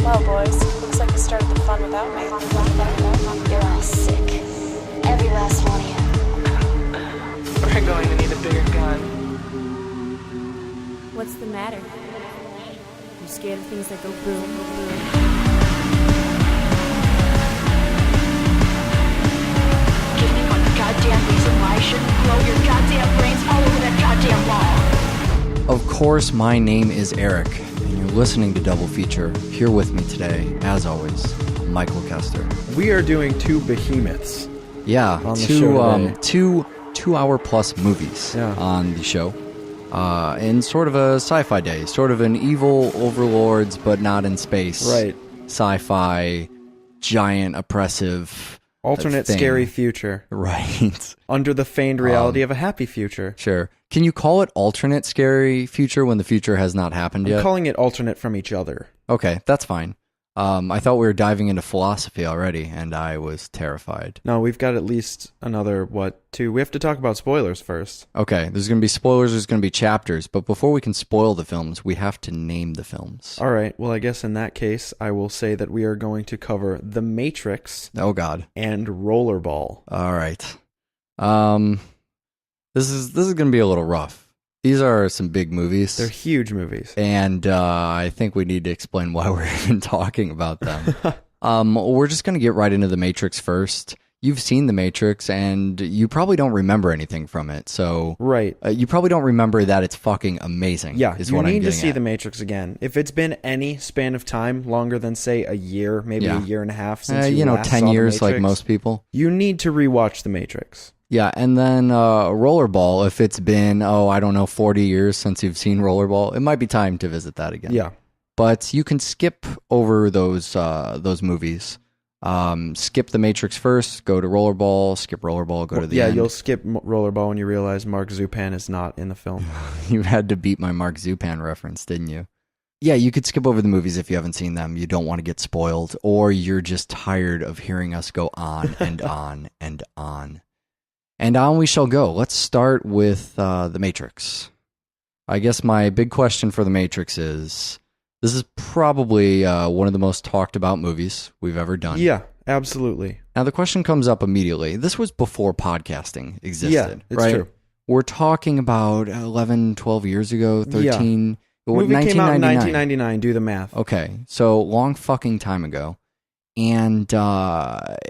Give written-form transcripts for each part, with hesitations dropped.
Well, boys, looks like you started the fun without me. You're all sick. Every last one of you. We're going to need a bigger gun. What's the matter? You scared of things that go boom, boom? Give me one goddamn reason why I shouldn't blow your goddamn brains all over that goddamn wall. Of course, my name is Eric, and you're listening to Double Feature. Here with me today, as always, Michael Kester. We are doing two behemoths. Yeah, on the show today. two 2-hour plus movies on the show. In sort of a sci-fi day, sort of an evil overlords, but not in space. Right. Sci-fi, giant, oppressive alternate thing. scary future. Right. Under the feigned reality of a happy future. Sure. Can you call it alternate scary future when the future has not happened yet? I'm calling it alternate from each other. Okay, that's fine. I thought we were diving into philosophy already, and I was terrified. No, we've got at least another, two? We have to talk about spoilers first. Okay, there's going to be spoilers, there's going to be chapters, but before we can spoil the films, we have to name the films. All right, well, I guess in that case, I will say that we are going to cover The Matrix. Oh, God. And Rollerball. All right. This is going to be a little rough. These are some big movies. They're huge movies. And I think we need to explain why we're even talking about them. We're just going to get right into The Matrix first. You've seen The Matrix, and you probably don't remember anything from it. So right. You probably don't remember that it's fucking amazing. Yeah, is you what I'm need to getting see at. The Matrix again. If it's been any span of time longer than, say, a year, maybe a year and a half since you last 10 saw years The Matrix, like most people. You need to rewatch The Matrix. Yeah, and then Rollerball, if it's been, 40 years since you've seen Rollerball, it might be time to visit that again. Yeah. But you can skip over those movies. Skip The Matrix first, go to Rollerball, skip Rollerball, go to the end. Yeah, you'll skip Rollerball when you realize Mark Zupan is not in the film. You had to beat my Mark Zupan reference, didn't you? Yeah, you could skip over the movies if you haven't seen them. You don't want to get spoiled, or you're just tired of hearing us go on and on and on. And on we shall go. Let's start with The Matrix. I guess my big question for The Matrix is, this is probably one of the most talked about movies we've ever done. Yeah, absolutely. Now the question comes up immediately. This was before podcasting existed, yeah, it's right? true. We're talking about 11, 12 years ago, 13. Yeah. The movie came out in 1999, do the math. Okay, so long fucking time ago. And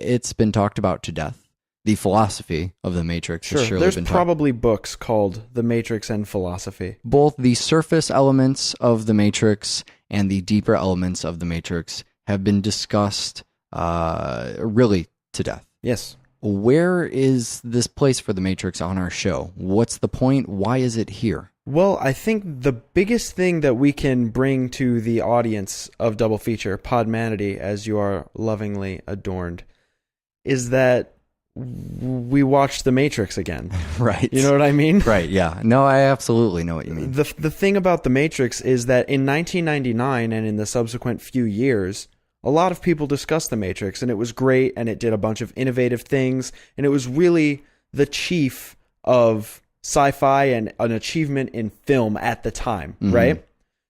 it's been talked about to death. The philosophy of The Matrix has surely there's been probably books called The Matrix and Philosophy. Both the surface elements of The Matrix and the deeper elements of The Matrix have been discussed really to death. Yes. Where is this place for The Matrix on our show? What's the point? Why is it here? Well, I think the biggest thing that we can bring to the audience of Double Feature, Podmanity, as you are lovingly adorned, is that we watched The Matrix again. Right. You know what I mean? Right, yeah. No, I absolutely know what you mean. The thing about The Matrix is that in 1999 and in the subsequent few years, a lot of people discussed The Matrix, and it was great, and it did a bunch of innovative things, and it was really the chief of sci-fi and an achievement in film at the time, right?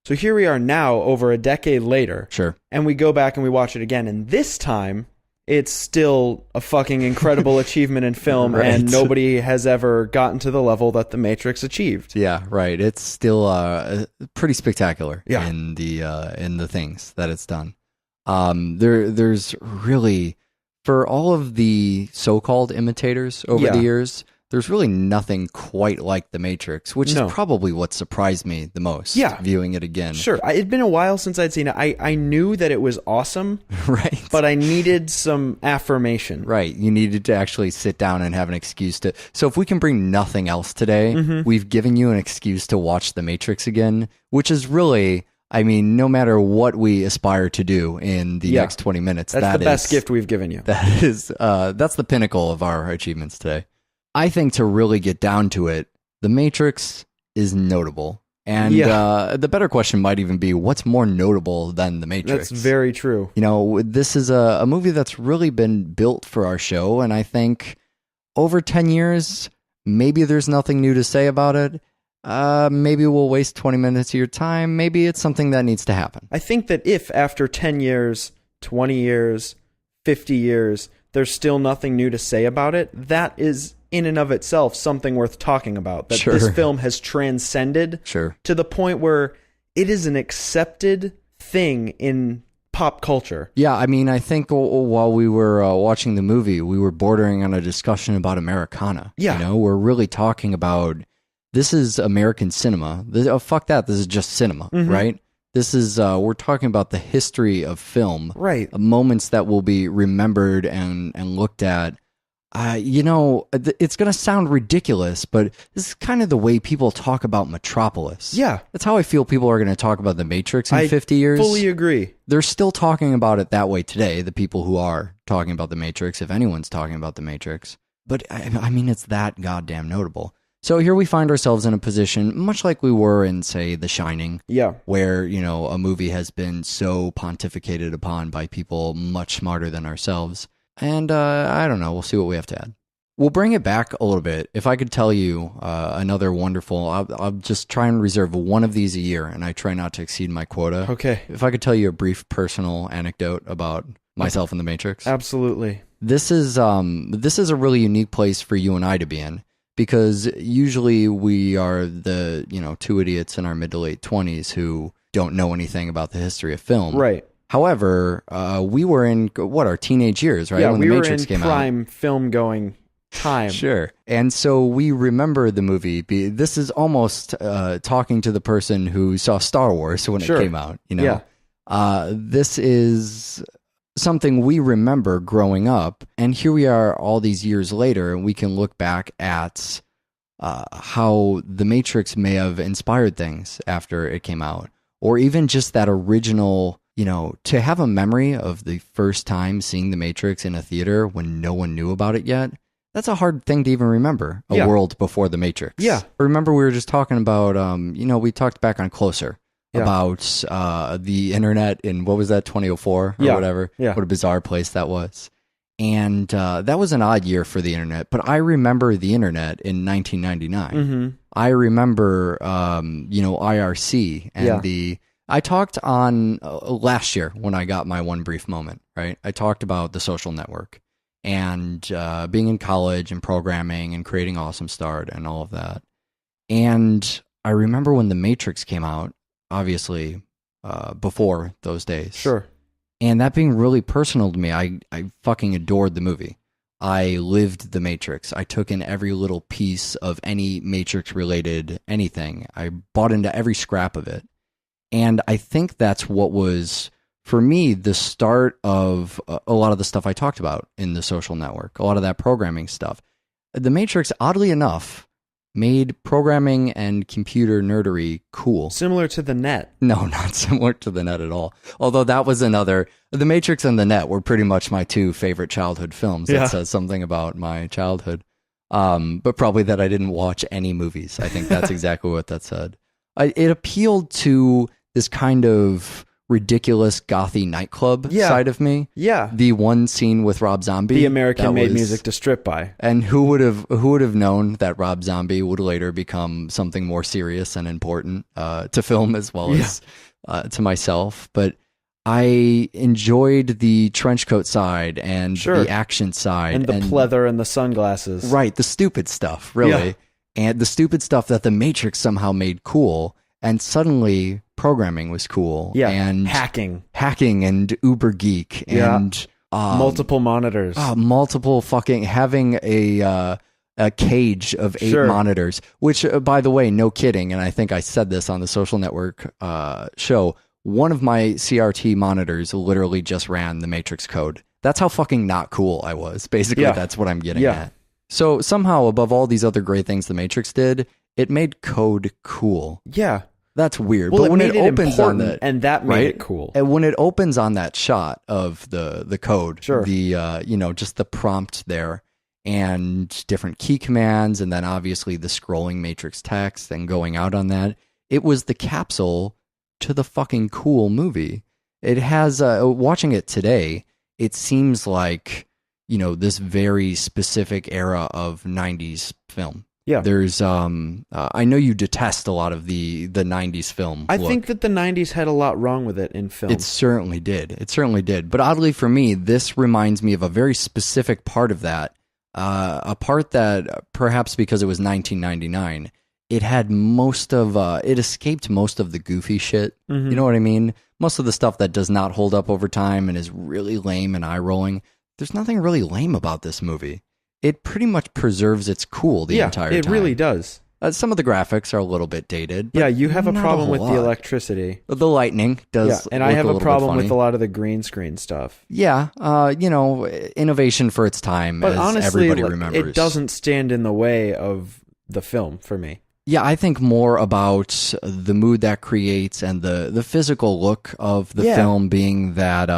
So here we are now, over a decade later. Sure. And we go back and we watch it again, and this time it's still a fucking incredible achievement in film, right. And nobody has ever gotten to the level that The Matrix achieved. Yeah, right. It's still pretty spectacular Yeah. in the things that it's done. There's really, for all of the so-called imitators over the years, there's really nothing quite like The Matrix, which is probably what surprised me the most, viewing it again. Sure. It'd been a while since I'd seen it. I knew that it was awesome, right? But I needed some affirmation. Right. You needed to actually sit down and have an excuse to... So if we can bring nothing else today, we've given you an excuse to watch The Matrix again, which is really... I mean, no matter what we aspire to do in the next 20 minutes, that's the best gift we've given you. That is, that's the pinnacle of our achievements today. I think to really get down to it, The Matrix is notable. And the better question might even be, what's more notable than The Matrix? That's very true. You know, this is a movie that's really been built for our show, and I think over 10 years, maybe there's nothing new to say about it. maybe we'll waste 20 minutes of your time. Maybe it's something that needs to happen. I think that if after 10 years, 20 years, 50 years, there's still nothing new to say about it, that is in and of itself something worth talking about. That this film has transcended to the point where it is an accepted thing in pop culture. Yeah, I mean, I think while we were watching the movie, we were bordering on a discussion about Americana. Yeah. You know, we're really talking about, this is American cinema. Fuck that, this is just cinema, right? This is, we're talking about the history of film. Right. Moments that will be remembered and looked at. You know, it's going to sound ridiculous, but this is kind of the way people talk about Metropolis. Yeah. That's how I feel people are going to talk about The Matrix in 50 years. I fully agree. They're still talking about it that way today, the people who are talking about The Matrix, if anyone's talking about The Matrix. But, I mean, it's that goddamn notable. So here we find ourselves in a position, much like we were in, say, The Shining. Yeah. Where, you know, a movie has been so pontificated upon by people much smarter than ourselves. And I don't know, we'll see what we have to add. We'll bring it back a little bit. If I could tell you another wonderful, I'll just try and reserve one of these a year, and I try not to exceed my quota. Okay. If I could tell you a brief personal anecdote about myself and The Matrix. Absolutely. This is a really unique place for you and I to be in, because usually we are the, you know, two idiots in our mid to late 20s who don't know anything about the history of film. Right. However, we were in, our teenage years, right? Yeah, when we The Matrix were came in prime film going time. Sure. And so we remember the movie. This is almost talking to the person who saw Star Wars when it came out, you know? Yeah. This is something we remember growing up. And here we are all these years later, and we can look back at how The Matrix may have inspired things after it came out. Or even just that original... You know, to have a memory of the first time seeing The Matrix in a theater when no one knew about it yet, that's a hard thing to even remember, a world before The Matrix. Yeah. Remember we were just talking about, you know, we talked back on Closer about the internet in, what was that, 2004 or whatever? Yeah. What a bizarre place that was. And that was an odd year for the internet, but I remember the internet in 1999. Mm-hmm. I remember, you know, IRC and I talked on last year when I got my one brief moment, right? I talked about the social network and being in college and programming and creating Awesome Start and all of that. And I remember when The Matrix came out, obviously before those days. Sure. And that being really personal to me, I fucking adored the movie. I lived The Matrix. I took in every little piece of any Matrix-related anything. I bought into every scrap of it. And I think that's what was, for me, the start of a lot of the stuff I talked about in the social network, a lot of that programming stuff. The Matrix, oddly enough, made programming and computer nerdery cool. Similar to the net. No, not similar to the net at all. Although that was another, The Matrix and the Net were pretty much my two favorite childhood films. That says something about my childhood. But probably that I didn't watch any movies. I think that's exactly what that said. It appealed to this kind of ridiculous gothy nightclub side of me. Yeah. The one scene with Rob Zombie. The American-made music to strip by. And who would have known that Rob Zombie would later become something more serious and important to film as well as to myself. But I enjoyed the trench coat side and the action side. And the pleather and the sunglasses. Right. The stupid stuff, really. Yeah. And the stupid stuff that The Matrix somehow made cool. And suddenly programming was cool. Yeah. And hacking and uber geek and multiple monitors. Multiple fucking having a cage of 8 monitors, which by the way, no kidding. And I think I said this on the social network show. One of my CRT monitors literally just ran the Matrix code. That's how fucking not cool I was. Basically, that's what I'm getting at. So somehow above all these other great things the Matrix did, it made code cool. Yeah. That's weird. Well, but when it opens on that, and that made it cool. And when it opens on that shot of the code, the you know, just the prompt there and different key commands, and then obviously the scrolling Matrix text and going out on that, it was the capsule to the fucking cool movie. It has watching it today, it seems like, you know, this very specific era of 90s film. Yeah. There's I know you detest a lot of the 90s film I look. think that the 90s had a lot wrong with it in film. It certainly did. It certainly did. But oddly for me, this reminds me of a very specific part of that. A part that perhaps because it was 1999, it had it escaped most of the goofy shit. Mhm. You know what I mean? Most of the stuff that does not hold up over time and is really lame and eye-rolling. There's nothing really lame about this movie. It pretty much preserves its cool the entire time. It really does. Some of the graphics are a little bit dated. But Yeah, you have a not problem whole with lot. the electricity. The lightning does. Yeah, and I look have a little bit problem with funny. a lot of the green screen stuff. Yeah, innovation for its time, But as honestly, everybody like, remembers. it doesn't stand in the way of the film for me. Yeah, I think more about the mood that creates and the physical look of the film being that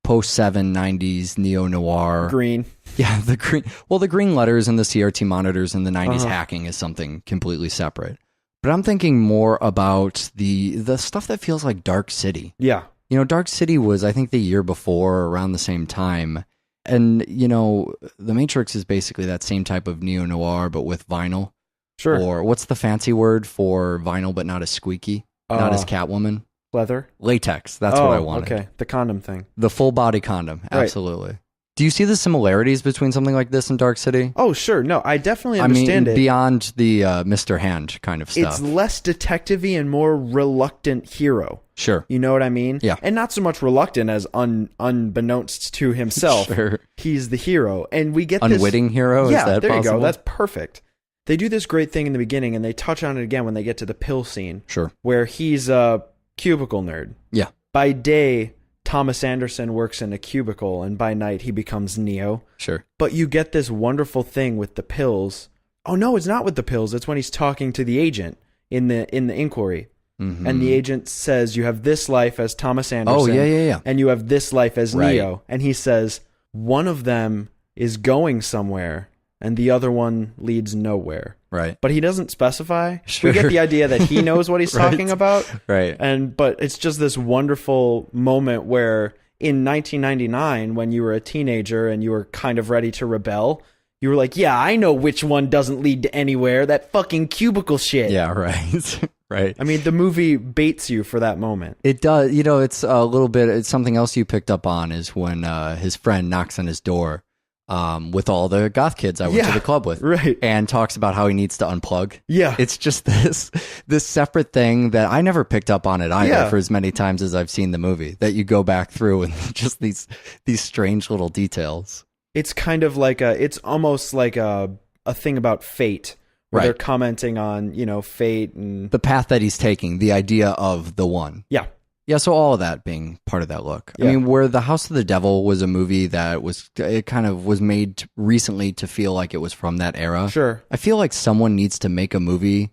post-90s neo-noir. Green. Yeah, the green. Well, the green letters and the CRT monitors and the 90s hacking is something completely separate. But I'm thinking more about the stuff that feels like Dark City. Yeah. Dark City was, I think, the year before, around the same time. And, The Matrix is basically that same type of neo-noir, but with vinyl. Sure. Or what's the fancy word for vinyl, but not as squeaky? Not as Catwoman? Leather? Latex. That's what I wanted. Okay. The condom thing. The full body condom. Right. Absolutely. Do you see the similarities between something like this and Dark City? Oh, sure. No, I definitely understand it. Beyond the Mr. Hand kind of stuff. It's less detective-y and more reluctant hero. Sure. You know what I mean? Yeah. And not so much reluctant as unbeknownst to himself. Sure. He's the hero. And we get Unwitting hero? Yeah, Is that there possible? you go. That's perfect. They do this great thing in the beginning, and they touch on it again when they get to the pill scene. Sure. Where he's a cubicle nerd. Yeah. By day, Thomas Anderson works in a cubicle, and by night he becomes Neo. Sure. But you get this wonderful thing with the pills. Oh no, it's not with the pills. It's when he's talking to the agent in the inquiry. Mm-hmm. And the agent says, you have this life as Thomas Anderson. Oh, yeah. And you have this life as Right. Neo. And he says, one of them is going somewhere, and the other one leads nowhere. Right. But he doesn't specify. Sure. We get the idea that he knows what he's Right. talking about. Right. But it's just this wonderful moment where in 1999, when you were a teenager and you were kind of ready to rebel, you were like, yeah, I know which one doesn't lead to anywhere. That fucking cubicle shit. Yeah, right. Right. I mean, the movie baits you for that moment. It does. It's a little bit, it's something else you picked up on is when his friend knocks on his door with all the goth kids I went to the club with. Right. And talks about how he needs to unplug. Yeah. It's just this separate thing that I never picked up on it either Yeah. for as many times as I've seen the movie, that you go back through and just these strange little details. It's kind of like it's almost like a thing about fate. Where Right. they're commenting on, fate and... The path that he's taking, the idea of the one. Yeah. Yeah, so all of that being part of that look. Yeah. I mean, where The House of the Devil was a movie that it kind of was made recently to feel like it was from that era. Sure. I feel like someone needs to make a movie,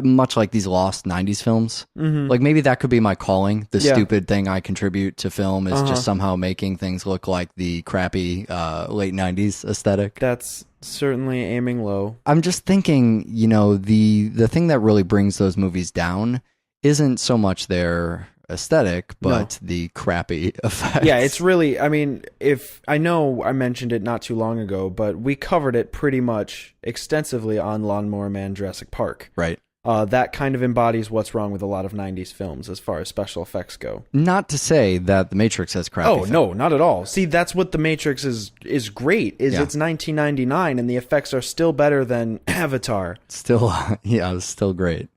much like these lost 90s films. Mm-hmm. Like maybe that could be my calling. The Yeah. stupid thing I contribute to film is Uh-huh. just somehow making things look like the crappy late 90s aesthetic. That's certainly aiming low. I'm just thinking, the thing that really brings those movies down isn't so much their aesthetic, but the crappy effects. Yeah, it's really, I mean, if I know I mentioned it not too long ago, but we covered it pretty much extensively on Lawnmower Man Jurassic Park. Right. That kind of embodies what's wrong with a lot of 90s films as far as special effects go. Not to say that The Matrix has crappy Oh, no, not at all. See, that's what The Matrix is great, is Yeah. it's 1999 and the effects are still better than Avatar. Still, yeah, it's still great.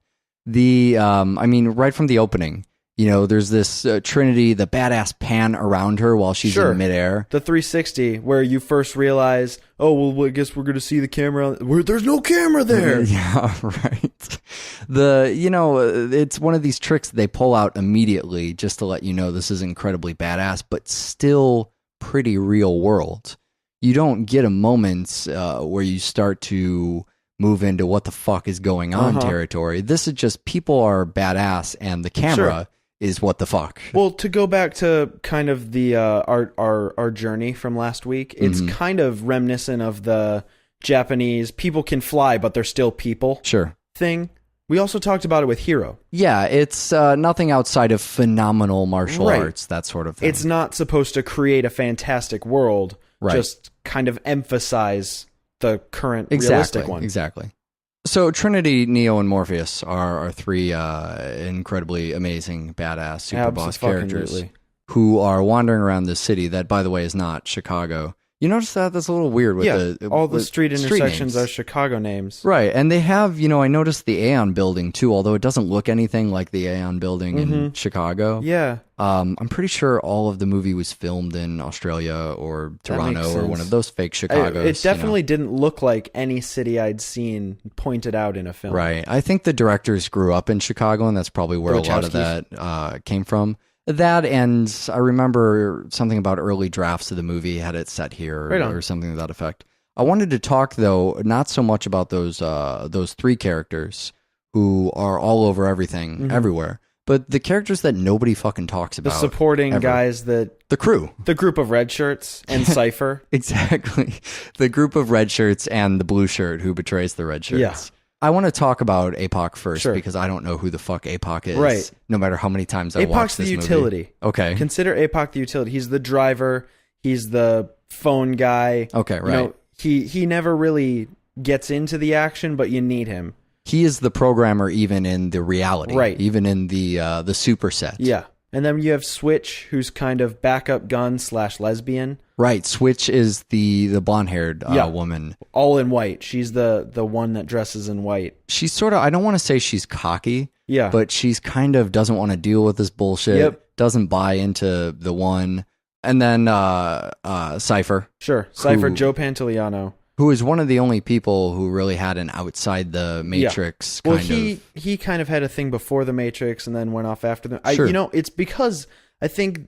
Right from the opening, there's this Trinity, the badass pan around her while she's Sure. in midair. The 360, where you first realize, oh, well, I guess we're going to see the camera. There's no camera there. Yeah, right. It's one of these tricks they pull out immediately just to let you know this is incredibly badass, but still pretty real world. You don't get a moment where you start to move into what the fuck is going on territory. This is just people are badass and the camera is what the fuck. Well, to go back to kind of the our journey from last week, it's kind of reminiscent of the Japanese people can fly, but they're still people Sure. thing. We also talked about it with Hero. Yeah, it's nothing outside of phenomenal martial Right. arts, that sort of thing. It's not supposed to create a fantastic world, Right. just kind of emphasize the current realistic one. Exactly. So Trinity, Neo, and Morpheus are three incredibly amazing, badass, super boss characters Abso-fucking-lutely. who are wandering around this city that, by the way, is not Chicago. You notice that? That's a little weird with all the with street intersections names. are Chicago names. Right, and they have, I noticed the Aeon building too, although it doesn't look anything like the Aeon building in Chicago. Yeah. I'm pretty sure all of the movie was filmed in Australia or Toronto or one of those fake Chicagos. It definitely didn't look like any city I'd seen pointed out in a film. Right. I think the directors grew up in Chicago, and that's probably where a lot of that came from. That, and I remember something about early drafts of the movie had it set here or something to that effect. I wanted to talk, though, not so much about those three characters who are all over everything, everywhere, but the characters that nobody fucking talks about. The supporting guys that... The crew. The group of red shirts and Cypher. Exactly. The group of red shirts and the blue shirt who betrays the red shirts. Yeah. I want to talk about APOC first Sure. because I don't know who the fuck APOC is. Right. No matter how many times I APOC's watch the this utility. movie. Okay. Consider APOC the utility. He's the driver. He's the phone guy. Okay, right. He never really gets into the action, but you need him. He is the programmer even in the reality. Right. Even in the superset. Yeah. And then you have Switch, who's kind of backup gun / lesbian. Right. Switch is the blonde-haired woman. All in white. She's the one that dresses in white. She's sort of, I don't want to say she's cocky. Yeah. But she's kind of doesn't want to deal with this bullshit. Yep. Doesn't buy into the one. And then Cypher. Sure. Cypher, Joe Pantoliano. Who is one of the only people who really had an outside the Matrix kind of... He kind of had a thing before the Matrix and then went off after them. Sure. It's because I think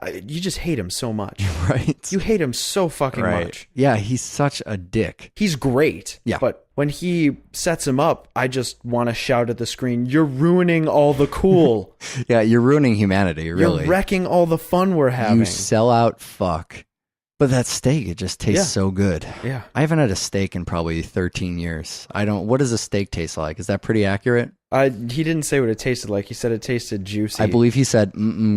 you just hate him so much. Right. You hate him so fucking much. Yeah, he's such a dick. He's great. Yeah. But when he sets him up, I just want to shout at the screen, "You're ruining all the cool." Yeah, you're ruining humanity, really. You're wrecking all the fun we're having. You sell out fuck. But that steak, it just tastes so good. Yeah. I haven't had a steak in probably 13 years. What does a steak taste like? Is that pretty accurate? He didn't say what it tasted like. He said it tasted juicy. I believe he said,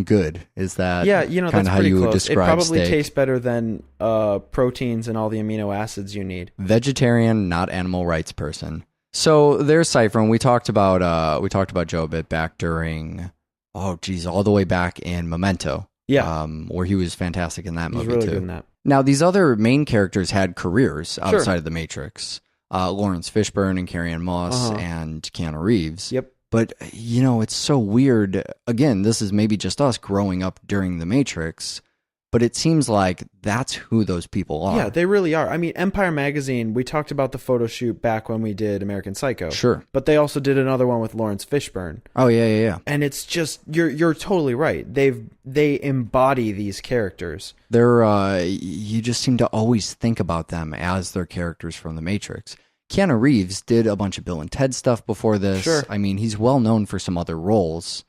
good. Is that that's kind of how pretty you would close. describe It probably steak? tastes better than proteins and all the amino acids you need. Vegetarian, not animal rights person. So there's Cypher, and we talked about Joe a bit back during, all the way back in Memento. Yeah. Where he was fantastic in that He's movie really too. good in that. Now, these other main characters had careers outside of the Matrix. Lawrence Fishburne and Carrie-Anne Moss and Keanu Reeves. Yep. But, it's so weird. Again, this is maybe just us growing up during the Matrix, but it seems like that's who those people are. Yeah, they really are. I mean, Empire Magazine, we talked about the photo shoot back when we did American Psycho. Sure. But they also did another one with Lawrence Fishburne. Oh, yeah. And it's just, you're totally right. They embody these characters. They're, you just seem to always think about them as their characters from the Matrix. Keanu Reeves did a bunch of Bill and Ted stuff before this. Sure. I mean, he's well known for some other roles.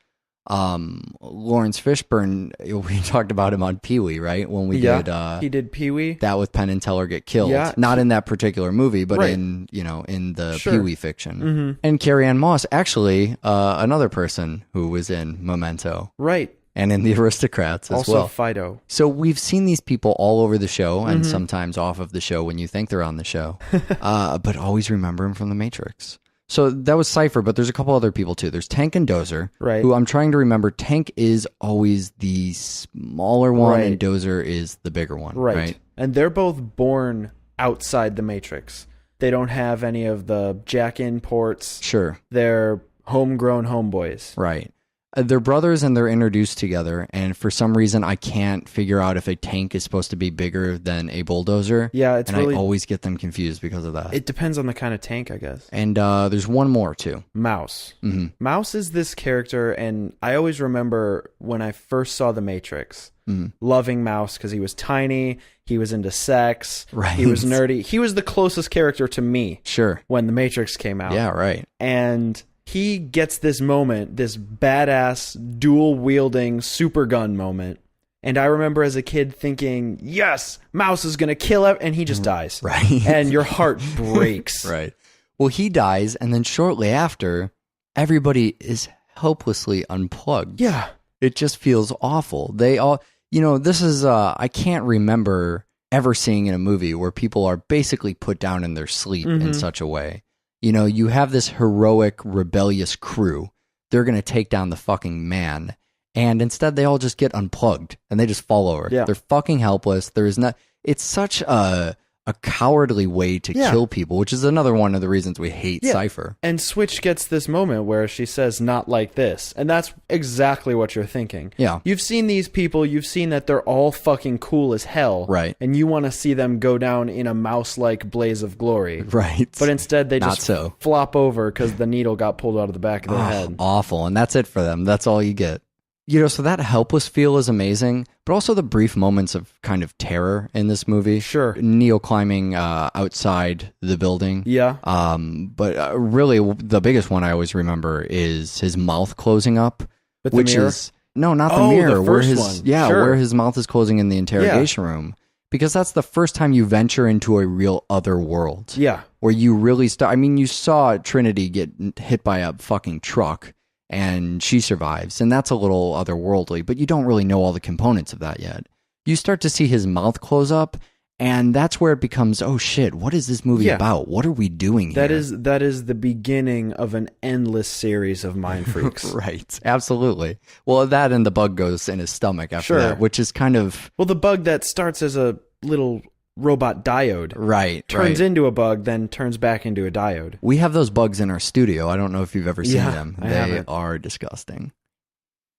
Lawrence Fishburne, we talked about him on Pee-wee, right? When we did he did Pee-wee. That with Penn and Teller Get Killed. Yeah. Not in that particular movie, but Right. in the Sure. Pee-wee fiction. Mm-hmm. And Carrie-Anne Moss, actually, another person who was in Memento. Right. And in The Aristocrats as Also well. Fido. So we've seen these people all over the show and sometimes off of the show when you think they're on the show. But always remember them from The Matrix. So that was Cypher, but there's a couple other people too. There's Tank and Dozer, Right. who I'm trying to remember. Tank is always the smaller one and Right. Dozer is the bigger one. Right. And they're both born outside the Matrix. They don't have any of the jack-in ports. Sure. They're homegrown homeboys. Right. They're brothers and they're introduced together. And for some reason, I can't figure out if a tank is supposed to be bigger than a bulldozer. Yeah, it's and really... I always get them confused because of that. It depends on the kind of tank, I guess. And there's one more too. Mouse. Mm-hmm. Mouse is this character, and I always remember when I first saw The Matrix, loving Mouse because he was tiny, he was into sex, Right. he was nerdy. He was the closest character to me Sure. when The Matrix came out. Yeah, right. And he gets this moment, this badass, dual-wielding super gun moment. And I remember as a kid thinking, yes, Mouse is going to kill him, and he just dies. Right. And your heart breaks. Right. Well, he dies, and then shortly after, everybody is helplessly unplugged. Yeah. It just feels awful. They all, this is, I can't remember ever seeing in a movie where people are basically put down in their sleep in such a way. You know, you have this heroic, rebellious crew. They're going to take down the fucking man. And instead, they all just get unplugged and they just fall over. Yeah. They're fucking helpless. There is not. It's such a cowardly way to kill people, which is another one of the reasons we hate Cypher. And Switch gets this moment where she says, "Not like this," and that's exactly what you're thinking. Yeah, you've seen these people. You've seen that they're all fucking cool as hell, right? And you want to see them go down in a mouse-like blaze of glory, right? But instead, they just flop over because the needle got pulled out of the back of their head. Awful, and that's it for them. That's all you get. You know, so that helpless feel is amazing, but also the brief moments of kind of terror in this movie. Sure. Neo climbing outside the building. Yeah. But really, the biggest one I always remember is his mouth closing up. With which the mirror? is no, not the mirror. The where first his one. where his mouth is closing in the interrogation room. Because that's the first time you venture into a real other world. Yeah. Where you really start. I mean, you saw Trinity get hit by a fucking truck. And she survives, and that's a little otherworldly, but you don't really know all the components of that yet. You start to see his mouth close up, and that's where it becomes, oh shit, what is this movie about? What are we doing here? That is the beginning of an endless series of mind freaks. Right, absolutely. Well, that and the bug goes in his stomach after that, which is kind of... Well, the bug that starts as a little robot diode. Right. Turns into a bug, then turns back into a diode. We have those bugs in our studio. I don't know if you've ever seen them. I They haven't. are disgusting.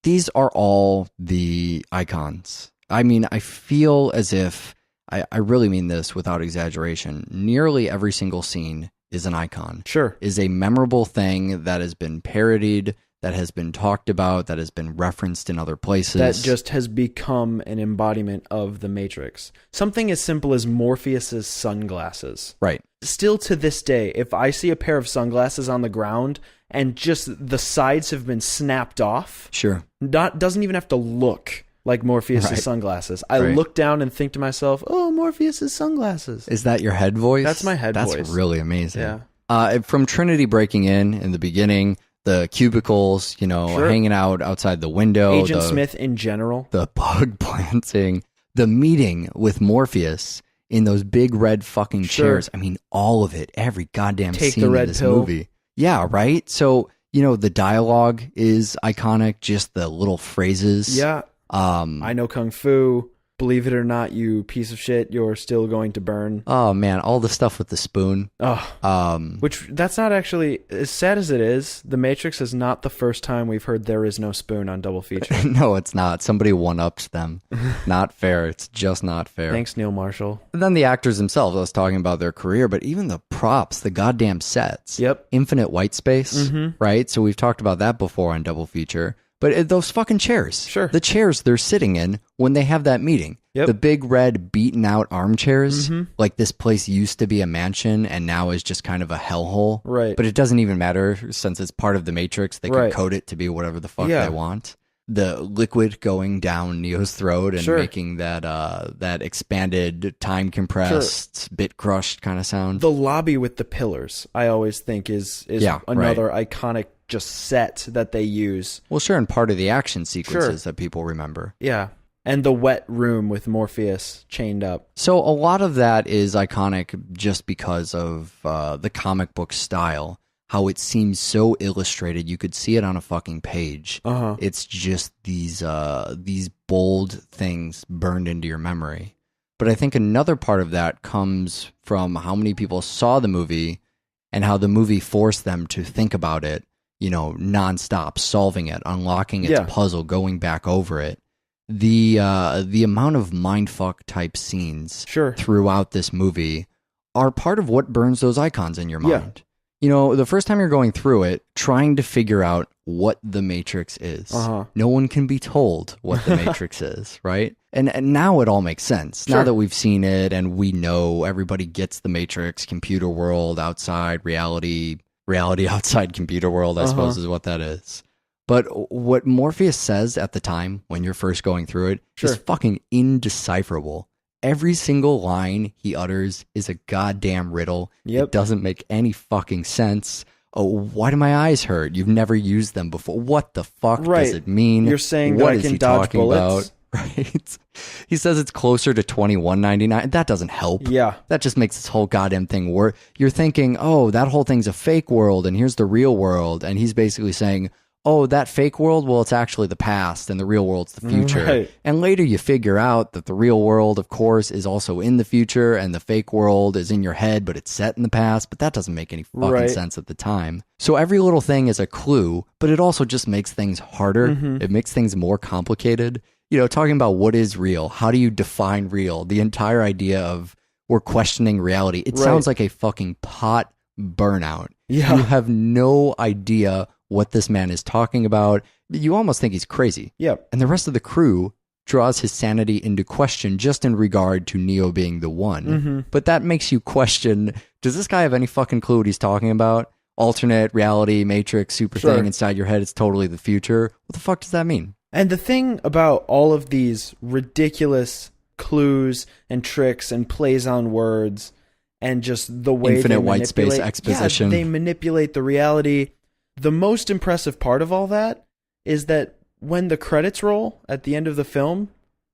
These are all the icons. I mean, I feel as if, I really mean this without exaggeration, nearly every single scene is an icon. Sure. Is a memorable thing that has been parodied, that has been talked about, that has been referenced in other places. That just has become an embodiment of the Matrix. Something as simple as Morpheus's sunglasses. Right. Still to this day, if I see a pair of sunglasses on the ground and just the sides have been snapped off, sure, doesn't even have to look like Morpheus's sunglasses. I look down and think to myself, oh, Morpheus's sunglasses. Is that your head voice? That's my head voice. That's really amazing. Yeah. From Trinity breaking in the beginning, the cubicles, you know, hanging out outside the window. Agent Smith in general. The bug planting. The meeting with Morpheus in those big red fucking chairs. I mean, all of it. Every goddamn scene in this movie. Yeah, right? So, you know, the dialogue is iconic. Just the little phrases. Yeah. I know Kung Fu. Believe it or not, you piece of shit, you're still going to burn. Oh, man. All the stuff with the spoon. Which, that's not actually, as sad as it is, The Matrix is not the first time we've heard there is no spoon on double feature. No, it's not. Somebody one-ups them. Not fair. It's just not fair. Thanks, Neil Marshall. And then the actors themselves, I was talking about their career, but even the props, the goddamn sets. Yep. Infinite white space, right? So we've talked about that before on double feature. But those fucking chairs. Sure. The chairs they're sitting in when they have that meeting. Yep. The big red beaten out armchairs. Like this place used to be a mansion and now is just kind of a hellhole. Right. But it doesn't even matter since it's part of the Matrix. They can code it to be whatever the fuck they want. The liquid going down Neo's throat and making that that expanded, time compressed, bit crushed kind of sound. The lobby with the pillars, I always think is another iconic just set that they use. Well, sure, and part of the action sequences that people remember. Yeah. And the wet room with Morpheus chained up. So a lot of that is iconic just because of the comic book style. How it seems so illustrated. You could see it on a fucking page. It's just these bold things burned into your memory. But I think another part of that comes from how many people saw the movie and how the movie forced them to think about it, you know, nonstop, solving it, unlocking its puzzle, going back over it. The amount of mindfuck type scenes throughout this movie are part of what burns those icons in your mind. You know, the first time you're going through it, trying to figure out what the Matrix is. No one can be told what the Matrix is, right? And now it all makes sense. Now that we've seen it and we know everybody gets the Matrix, computer world, outside, reality outside computer world, I suppose is what that is. But what Morpheus says at the time when you're first going through it is fucking indecipherable. Every single line he utters is a goddamn riddle. It doesn't make any fucking sense. Oh, why do my eyes hurt? You've never used them before. What the fuck does it mean? You're saying what that I can dodge bullets? right? He says it's closer to $21.99. That doesn't help. Yeah. That just makes this whole goddamn thing work. You're thinking, oh, that whole thing's a fake world and here's the real world. And he's basically saying, oh, that fake world, well, it's actually the past and the real world's the future. Right. And later you figure out that the real world, of course, is also in the future and the fake world is in your head, but it's set in the past. But that doesn't make any fucking sense at the time. So every little thing is a clue, but it also just makes things harder. It makes things more complicated. You know, talking about what is real, how do you define real? The entire idea of we're questioning reality. It sounds like a fucking pot burnout. Yeah. You have no idea what this man is talking about. You almost think he's crazy. Yep. And the rest of the crew draws his sanity into question just in regard to Neo being the one. But that makes you question, does this guy have any fucking clue what he's talking about? Alternate reality, matrix, super thing inside your head. It's totally the future. What the fuck does that mean? And the thing about all of these ridiculous clues and tricks and plays on words and just the way infinite they white space manipulate- exposition. Yeah, they manipulate the reality. The most impressive part of all that is that when the credits roll at the end of the film,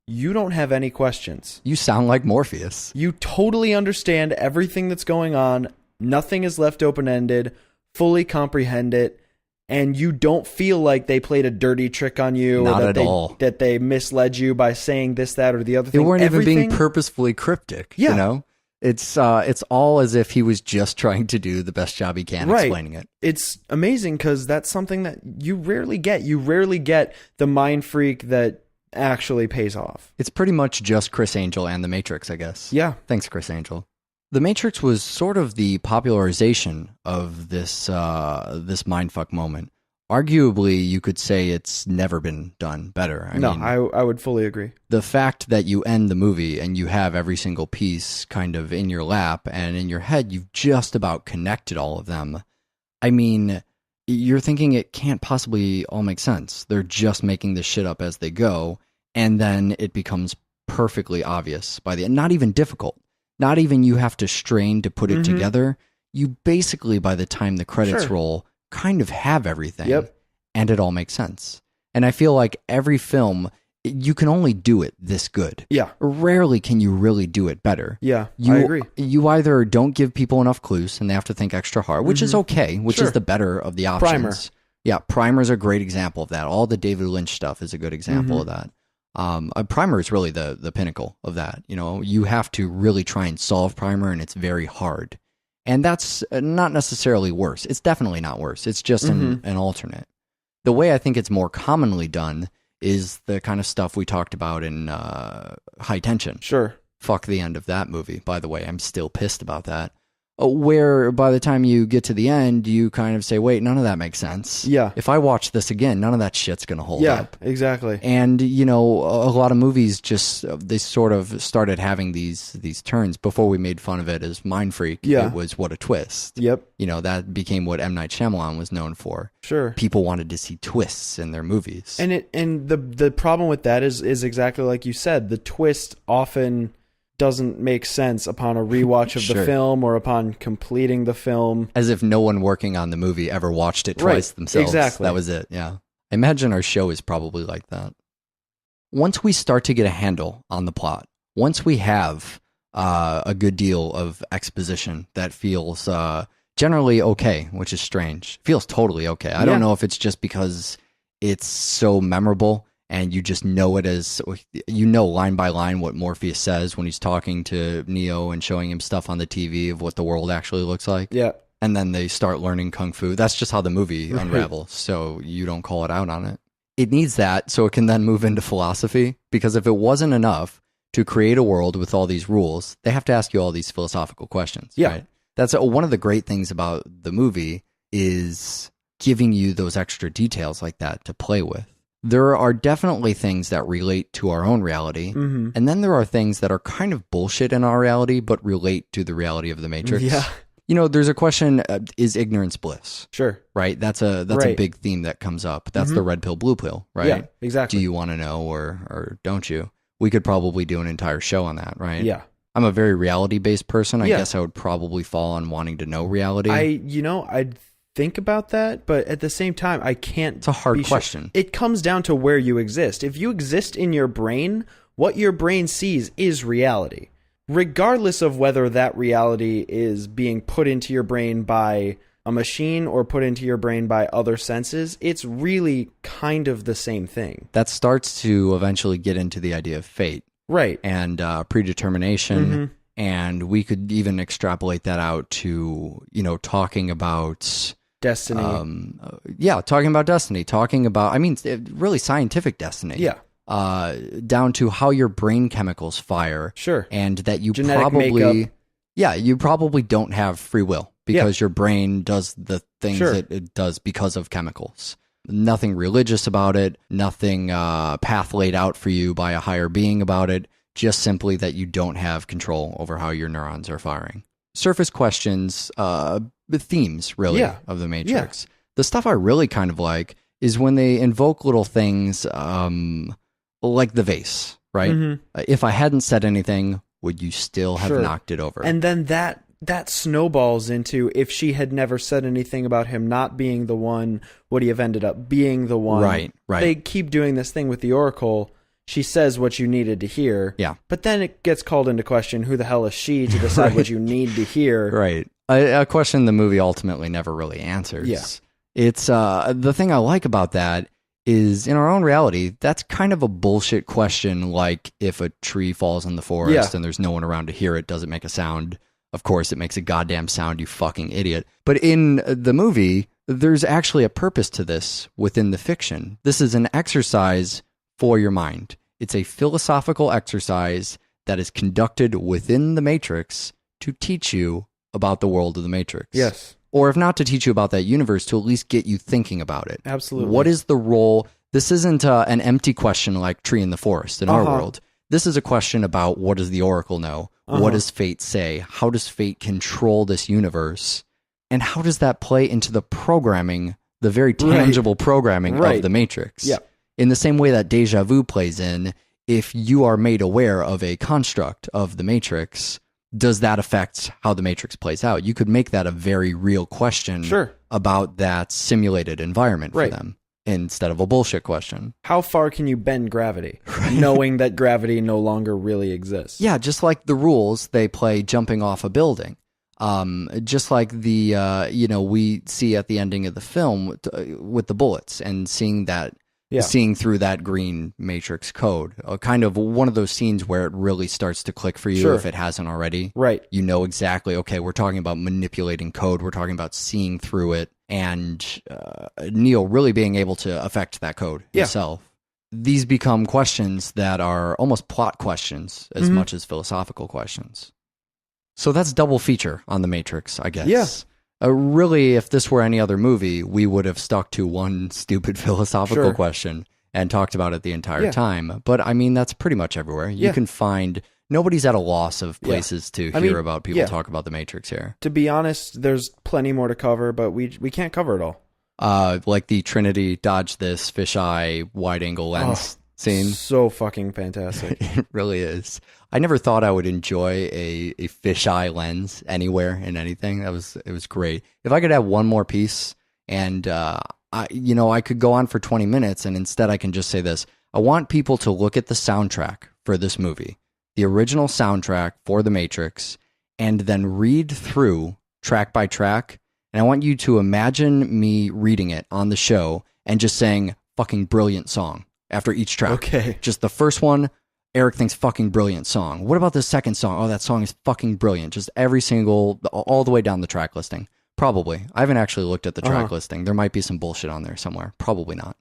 you don't have any questions. You sound like Morpheus. You totally understand everything that's going on. Nothing is left open-ended, fully comprehend it, and you don't feel like they played a dirty trick on you Not or at all. that they misled you by saying this, that, or the other thing. They weren't even being Everything- purposefully cryptic, Yeah. you know? It's all as if he was just trying to do the best job he can explaining it. It's amazing because that's something that you rarely get. You rarely get the mind freak that actually pays off. It's pretty much just Chris Angel and The Matrix, I guess. Yeah. Thanks, Chris Angel. The Matrix was sort of the popularization of this mindfuck moment. Arguably, you could say it's never been done better. I mean, I would fully agree. the fact that you end the movie and you have every single piece kind of in your lap and in your head, you've just about connected all of them. I mean, you're thinking it can't possibly all make sense. They're just making this shit up as they go. And then it becomes perfectly obvious by the end. Not even difficult. Not even you have to strain to put it together. You basically, by the time the credits roll, kind of have everything. Yep. And it all makes sense. And I feel like every film, you can only do it this good. Yeah. Rarely can you really do it better. Yeah, You, I agree. You either don't give people enough clues and they have to think extra hard, which is okay, which Sure. is the better of the options. Primer. Yeah, Primer's a great example of that. All the David Lynch stuff is a good example of that. A Primer is really the pinnacle of that. You know, you have to really try and solve Primer, and it's very hard. And that's not necessarily worse. It's definitely not worse. It's just an alternate. The way I think it's more commonly done is the kind of stuff we talked about in High Tension. Sure. Fuck the end of that movie, by the way. I'm still pissed about that. Where by the time you get to the end, you kind of say, wait, none of that makes sense. Yeah. If I watch this again, none of that shit's going to hold Yeah, up. exactly. And, you know, a lot of movies just, they sort of started having these turns. Before we made fun of it as Mind Freak, Yeah. it was What a Twist. Yep. You know, that became what M. Night Shyamalan was known for. Sure. People wanted to see twists in their movies. And the problem with that is exactly like you said. The twist often doesn't make sense upon a rewatch of Sure. the film or upon completing the film. As if no one working on the movie ever watched it twice Right, themselves. exactly. That was it, yeah. I imagine our show is probably like that. Once we start to get a handle on the plot, once we have a good deal of exposition that feels generally okay, which is strange, feels totally okay. I don't know if it's just because it's so memorable and you just know it as, you know, line by line what Morpheus says when he's talking to Neo and showing him stuff on the TV of what the world actually looks like. Yeah. And then they start learning Kung Fu. That's just how the movie unravels. So you don't call it out on it. It needs that so it can then move into philosophy. Because if it wasn't enough to create a world with all these rules, they have to ask you all these philosophical questions. Yeah. Right? That's one of the great things about the movie is giving you those extra details like that to play with. There are definitely things that relate to our own reality. And then there are things that are kind of bullshit in our reality, but relate to the reality of the Matrix. Yeah. You know, there's a question, is ignorance bliss? Sure. Right? That's a Right. big theme that comes up. That's the red pill, blue pill, right? Yeah, exactly. Do you want to know or don't you? We could probably do an entire show on that, right? Yeah. I'm a very reality-based person. I Yeah. guess I would probably fall on wanting to know reality. I think about that, but at the same time, I can't. It's a hard be sure. question. It comes down to where you exist. If you exist in your brain, what your brain sees is reality. Regardless of whether that reality is being put into your brain by a machine or put into your brain by other senses, it's really kind of the same thing. That starts to eventually get into the idea of fate. Right. And predetermination. Mm-hmm. And we could even extrapolate that out to, talking about destiny. Talking about destiny, talking about, really scientific destiny. Yeah. Down to how your brain chemicals fire. Sure. And that you Genetic makeup. you probably don't have free will because your brain does the things that it does because of chemicals. Nothing religious about it, nothing path laid out for you by a higher being about it, just simply that you don't have control over how your neurons are firing. Surface questions, themes, really, of the Matrix. Yeah. The stuff I really kind of like is when they invoke little things like the vase, right? Mm-hmm. If I hadn't said anything, would you still have knocked it over? And then that snowballs into, if she had never said anything about him not being the one, would he have ended up being the one? Right. They keep doing this thing with the Oracle. She says what you needed to hear. Yeah. But then it gets called into question, who the hell is she to decide what you need to hear? Right. A question the movie ultimately never really answers. Yeah. It's the thing I like about that is, in our own reality, that's kind of a bullshit question, like if a tree falls in the forest and there's no one around to hear it, does it make a sound? Of course, it makes a goddamn sound, you fucking idiot. But in the movie, there's actually a purpose to this within the fiction. This is an exercise for your mind. It's a philosophical exercise that is conducted within the Matrix to teach you about the world of the Matrix. Yes. Or if not to teach you about that universe, to at least get you thinking about it. Absolutely. What is the role? This isn't an empty question like tree in the forest in our world. This is a question about, what does the Oracle know? What does fate say? How does fate control this universe? And how does that play into the programming, the very tangible programming of the Matrix? Yeah. In the same way that deja vu plays in, if you are made aware of a construct of the Matrix, does that affect how the Matrix plays out? You could make that a very real question about that simulated environment for them, instead of a bullshit question. How far can you bend gravity, knowing that gravity no longer really exists? Yeah, just like the rules they play jumping off a building. Just like the, we see at the ending of the film with the bullets and seeing that, seeing through that green Matrix code, kind of one of those scenes where it really starts to click for you if it hasn't already. Right. You know exactly, okay, we're talking about manipulating code. We're talking about seeing through it, and Neo really being able to affect that code himself. These become questions that are almost plot questions as much as philosophical questions. So that's double feature on The Matrix, I guess. Yeah. Really, if this were any other movie, we would have stuck to one stupid philosophical question and talked about it the entire time. But I mean, that's pretty much everywhere. You can find, nobody's at a loss of places to hear about people talk about The Matrix here. To be honest, there's plenty more to cover, but we can't cover it all. Like the Trinity dodge this fisheye wide angle lens scene. So fucking fantastic. It really is. I never thought I would enjoy a fisheye lens anywhere in anything. It was great. If I could have one more piece, and I could go on for 20 minutes, and instead I can just say this: I want people to look at the soundtrack for this movie, the original soundtrack for The Matrix, and then read through track by track. And I want you to imagine me reading it on the show and just saying "fucking brilliant song" after each track. Okay. Just the first one, Eric thinks fucking brilliant song. What about the second song? Oh, that song is fucking brilliant. Just every single, all the way down the track listing. Probably. I haven't actually looked at the track listing. There might be some bullshit on there somewhere. Probably not.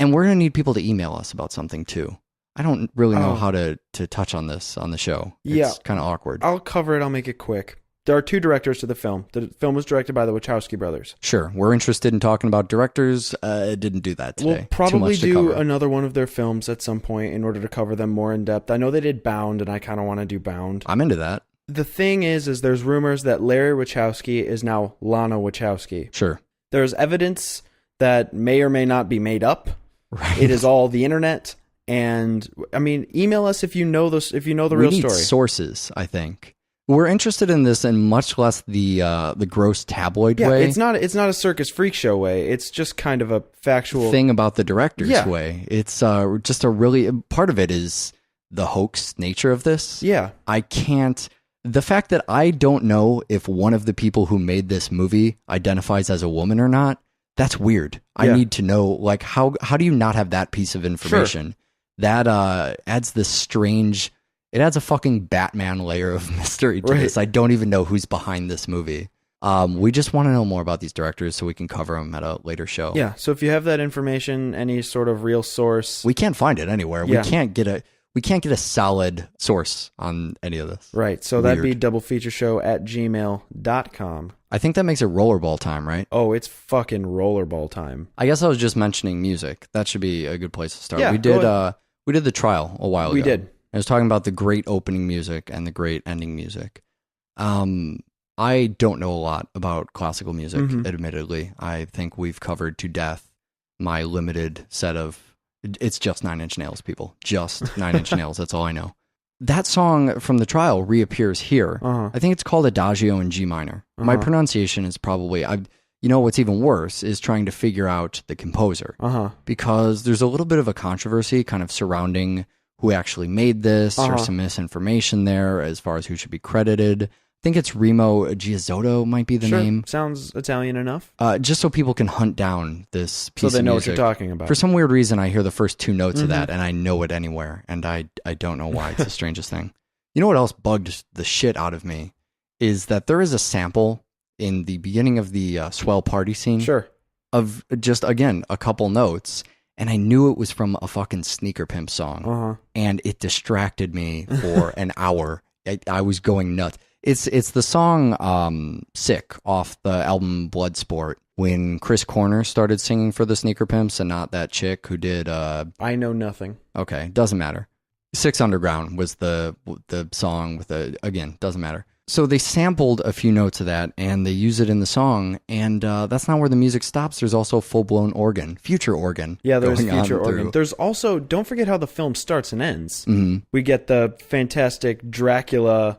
And we're going to need people to email us about something too. I don't really know how to touch on this on the show. It's kind of awkward. I'll cover it. I'll make it quick. There are two directors to the film. The film was directed by the Wachowski brothers. Sure. We're interested in talking about directors. Didn't do that today. We'll probably do another one of their films at some point in order to cover them more in depth. I know they did Bound, and I kind of want to do Bound. I'm into that. The thing is there's rumors that Larry Wachowski is now Lana Wachowski. Sure. There's evidence that may or may not be made up. Right. It is all the internet. And I mean, email us if you know this, if you know the real story. We need sources, I think. We're interested in this in much less the gross tabloid Yeah, way. it's not a circus freak show way. It's just kind of a factual thing about the director's Yeah. way. It's just a really part of it is the hoax nature of this. Yeah. The fact that I don't know if one of the people who made this movie identifies as a woman or not, that's weird. I Yeah. need to know, like, how do you not have that piece of information? That adds this strange, it adds a fucking Batman layer of mystery to Right. this. I don't even know who's behind this movie. We just want to know more about these directors so we can cover them at a later show. Yeah, so if you have that information, any sort of real source, We can't find it anywhere. Yeah. We can't get a solid source on any of this. right, so that'd be Weird. doublefeatureshow@gmail.com. I think that makes it rollerball time, right? Oh, it's fucking rollerball time. I guess I was just mentioning music. That should be a good place to start. Yeah, we go did the trial a while ago. We did. I was talking about the great opening music and the great ending music. I don't know a lot about classical music, admittedly. I think we've covered to death my limited set of. It's just Nine Inch Nails, people. Just Nine Inch Nails. That's all I know. That song from the trial reappears here. Uh-huh. I think it's called Adagio in G minor. My pronunciation is probably. What's even worse is trying to figure out the composer. Because there's a little bit of a controversy kind of surrounding who actually made this, or some misinformation there as far as who should be credited. I think it's Remo Giazzotto might be the Sure, name. sounds Italian enough. Just so people can hunt down this piece So they of know what music. you're talking about. For some weird reason, I hear the first two notes of that, and I know it anywhere, and I don't know why. It's the strangest thing. You know what else bugged the shit out of me? Is that there is a sample in the beginning of the Swell Party scene Sure. of just, again, a couple notes, and I knew it was from a fucking Sneaker Pimp song, and it distracted me for an hour. I was going nuts. It's the song Sick off the album Bloodsport, when Chris Corner started singing for the Sneaker Pimps and not that chick who did I know nothing. okay, doesn't matter. Six Underground was the song with again, doesn't matter. So they sampled a few notes of that and they use it in the song, and that's not where the music stops. There's also full-blown organ, future organ. Yeah, there's going on future organ. through. There's also, don't forget how the film starts and ends. Mhm. We get the fantastic Dracula,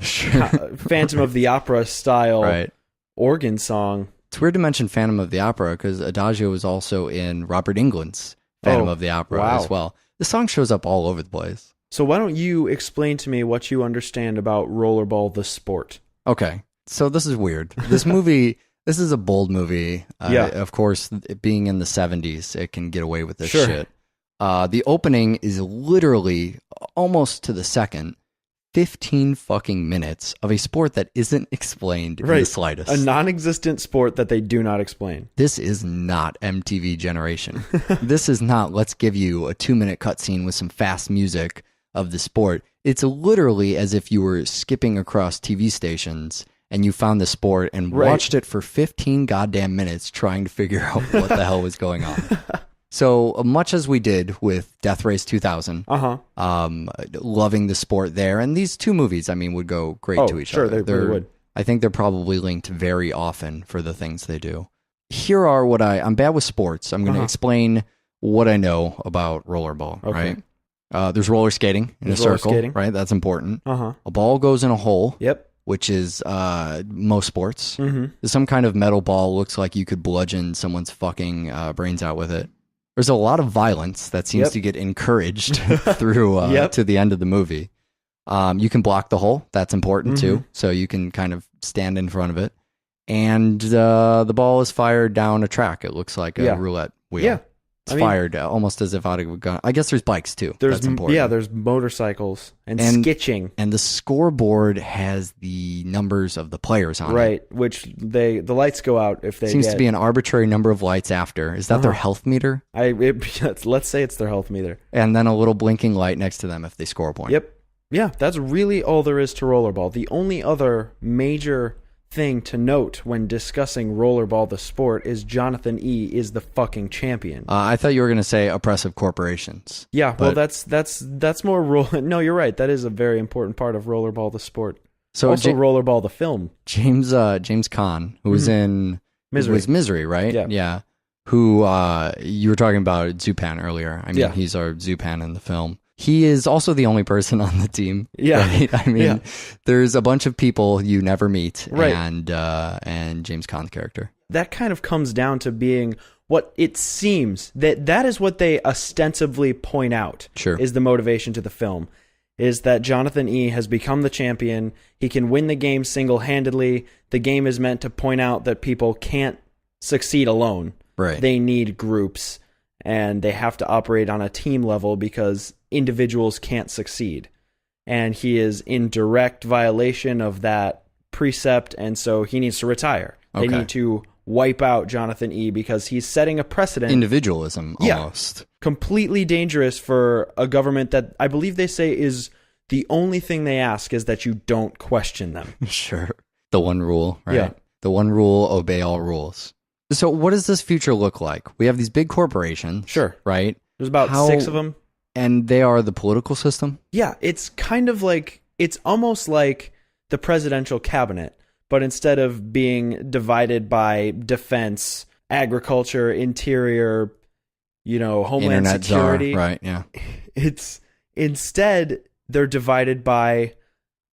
Phantom of the Opera style Right. organ song. It's weird to mention Phantom of the Opera because Adagio was also in Robert Englund's Phantom of the Opera wow. as well. The song shows up all over the place. So why don't you explain to me what you understand about Rollerball the sport? Okay, so this is weird. This movie, this is a bold movie. Yeah. Of course, it being in the 70s, it can get away with this Sure. shit. The opening is literally almost to the second 15 fucking minutes of a sport that isn't explained in the slightest. A non-existent sport that they do not explain. This is not MTV Generation. This is not, let's give you a 2-minute cutscene with some fast music of the sport. It's literally as if you were skipping across TV stations and you found the sport and watched it for 15 goddamn minutes trying to figure out what the hell was going on. So much as we did with Death Race 2000, loving the sport there, and these two movies, I mean, would go great to each other. They really would. I think they're probably linked very often for the things they do. Here are what I'm bad with sports. I'm going to explain what I know about rollerball, Okay. right? There's roller skating in There's a roller circle, skating. right? That's important. Uh-huh. A ball goes in a hole, Yep. which is most sports. Mm-hmm. Some kind of metal ball looks like you could bludgeon someone's fucking brains out with it. There's a lot of violence that seems to get encouraged through to the end of the movie. You can block the hole. That's important too. So you can kind of stand in front of it. And the ball is fired down a track. It looks like a roulette wheel. Yeah. It's fired almost as if out of a gun. I guess there's bikes too. That's important. Yeah, there's motorcycles and skitching. And the scoreboard has the numbers of the players on it. Right, which the lights go out if they Seems to be an arbitrary number of lights after. Is that their health meter? Let's say it's their health meter. And then a little blinking light next to them if they score a point. Yep. Yeah, that's really all there is to rollerball. The only other major thing to note when discussing rollerball the sport is Jonathan E is the fucking champion. I thought you were going to say oppressive corporations. Yeah, well that's more No, you're right. That is a very important part of rollerball the sport. So also rollerball the film. James Caan, who was in Misery. was Misery, right? Yeah. Who you were talking about Zupan earlier. I mean, Yeah. he's our Zupan in the film. he is also the only person on the team. Yeah. Right? I mean, Yeah. there's a bunch of people you never meet, Right. and James Caan's character. That kind of comes down to being what it seems that is what they ostensibly point out. Sure. Is the motivation to the film. Is that Jonathan E. has become the champion. He can win the game single-handedly. The game is meant to point out that people can't succeed alone. Right. They need groups, and they have to operate on a team level because individuals can't succeed. And he is in direct violation of that precept, and so he needs to retire. They Okay. need to wipe out Jonathan E. because he's setting a precedent. Individualism, Yeah. almost. Completely dangerous for a government that I believe they say is the only thing they ask is that you don't question them. Sure. The one rule, right? Yeah. The one rule, obey all rules. So what does this future look like? We have these big corporations. Sure. Right? There's about How- 6 of them. And they are the political system? Yeah, it's kind of like, it's almost like the presidential cabinet, but instead of being divided by defense, agriculture, interior, homeland Internet security, czar, right, yeah. it's instead they're divided by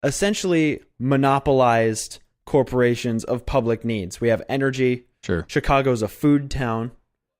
essentially monopolized corporations of public needs. We have energy. Sure. Chicago's a food town.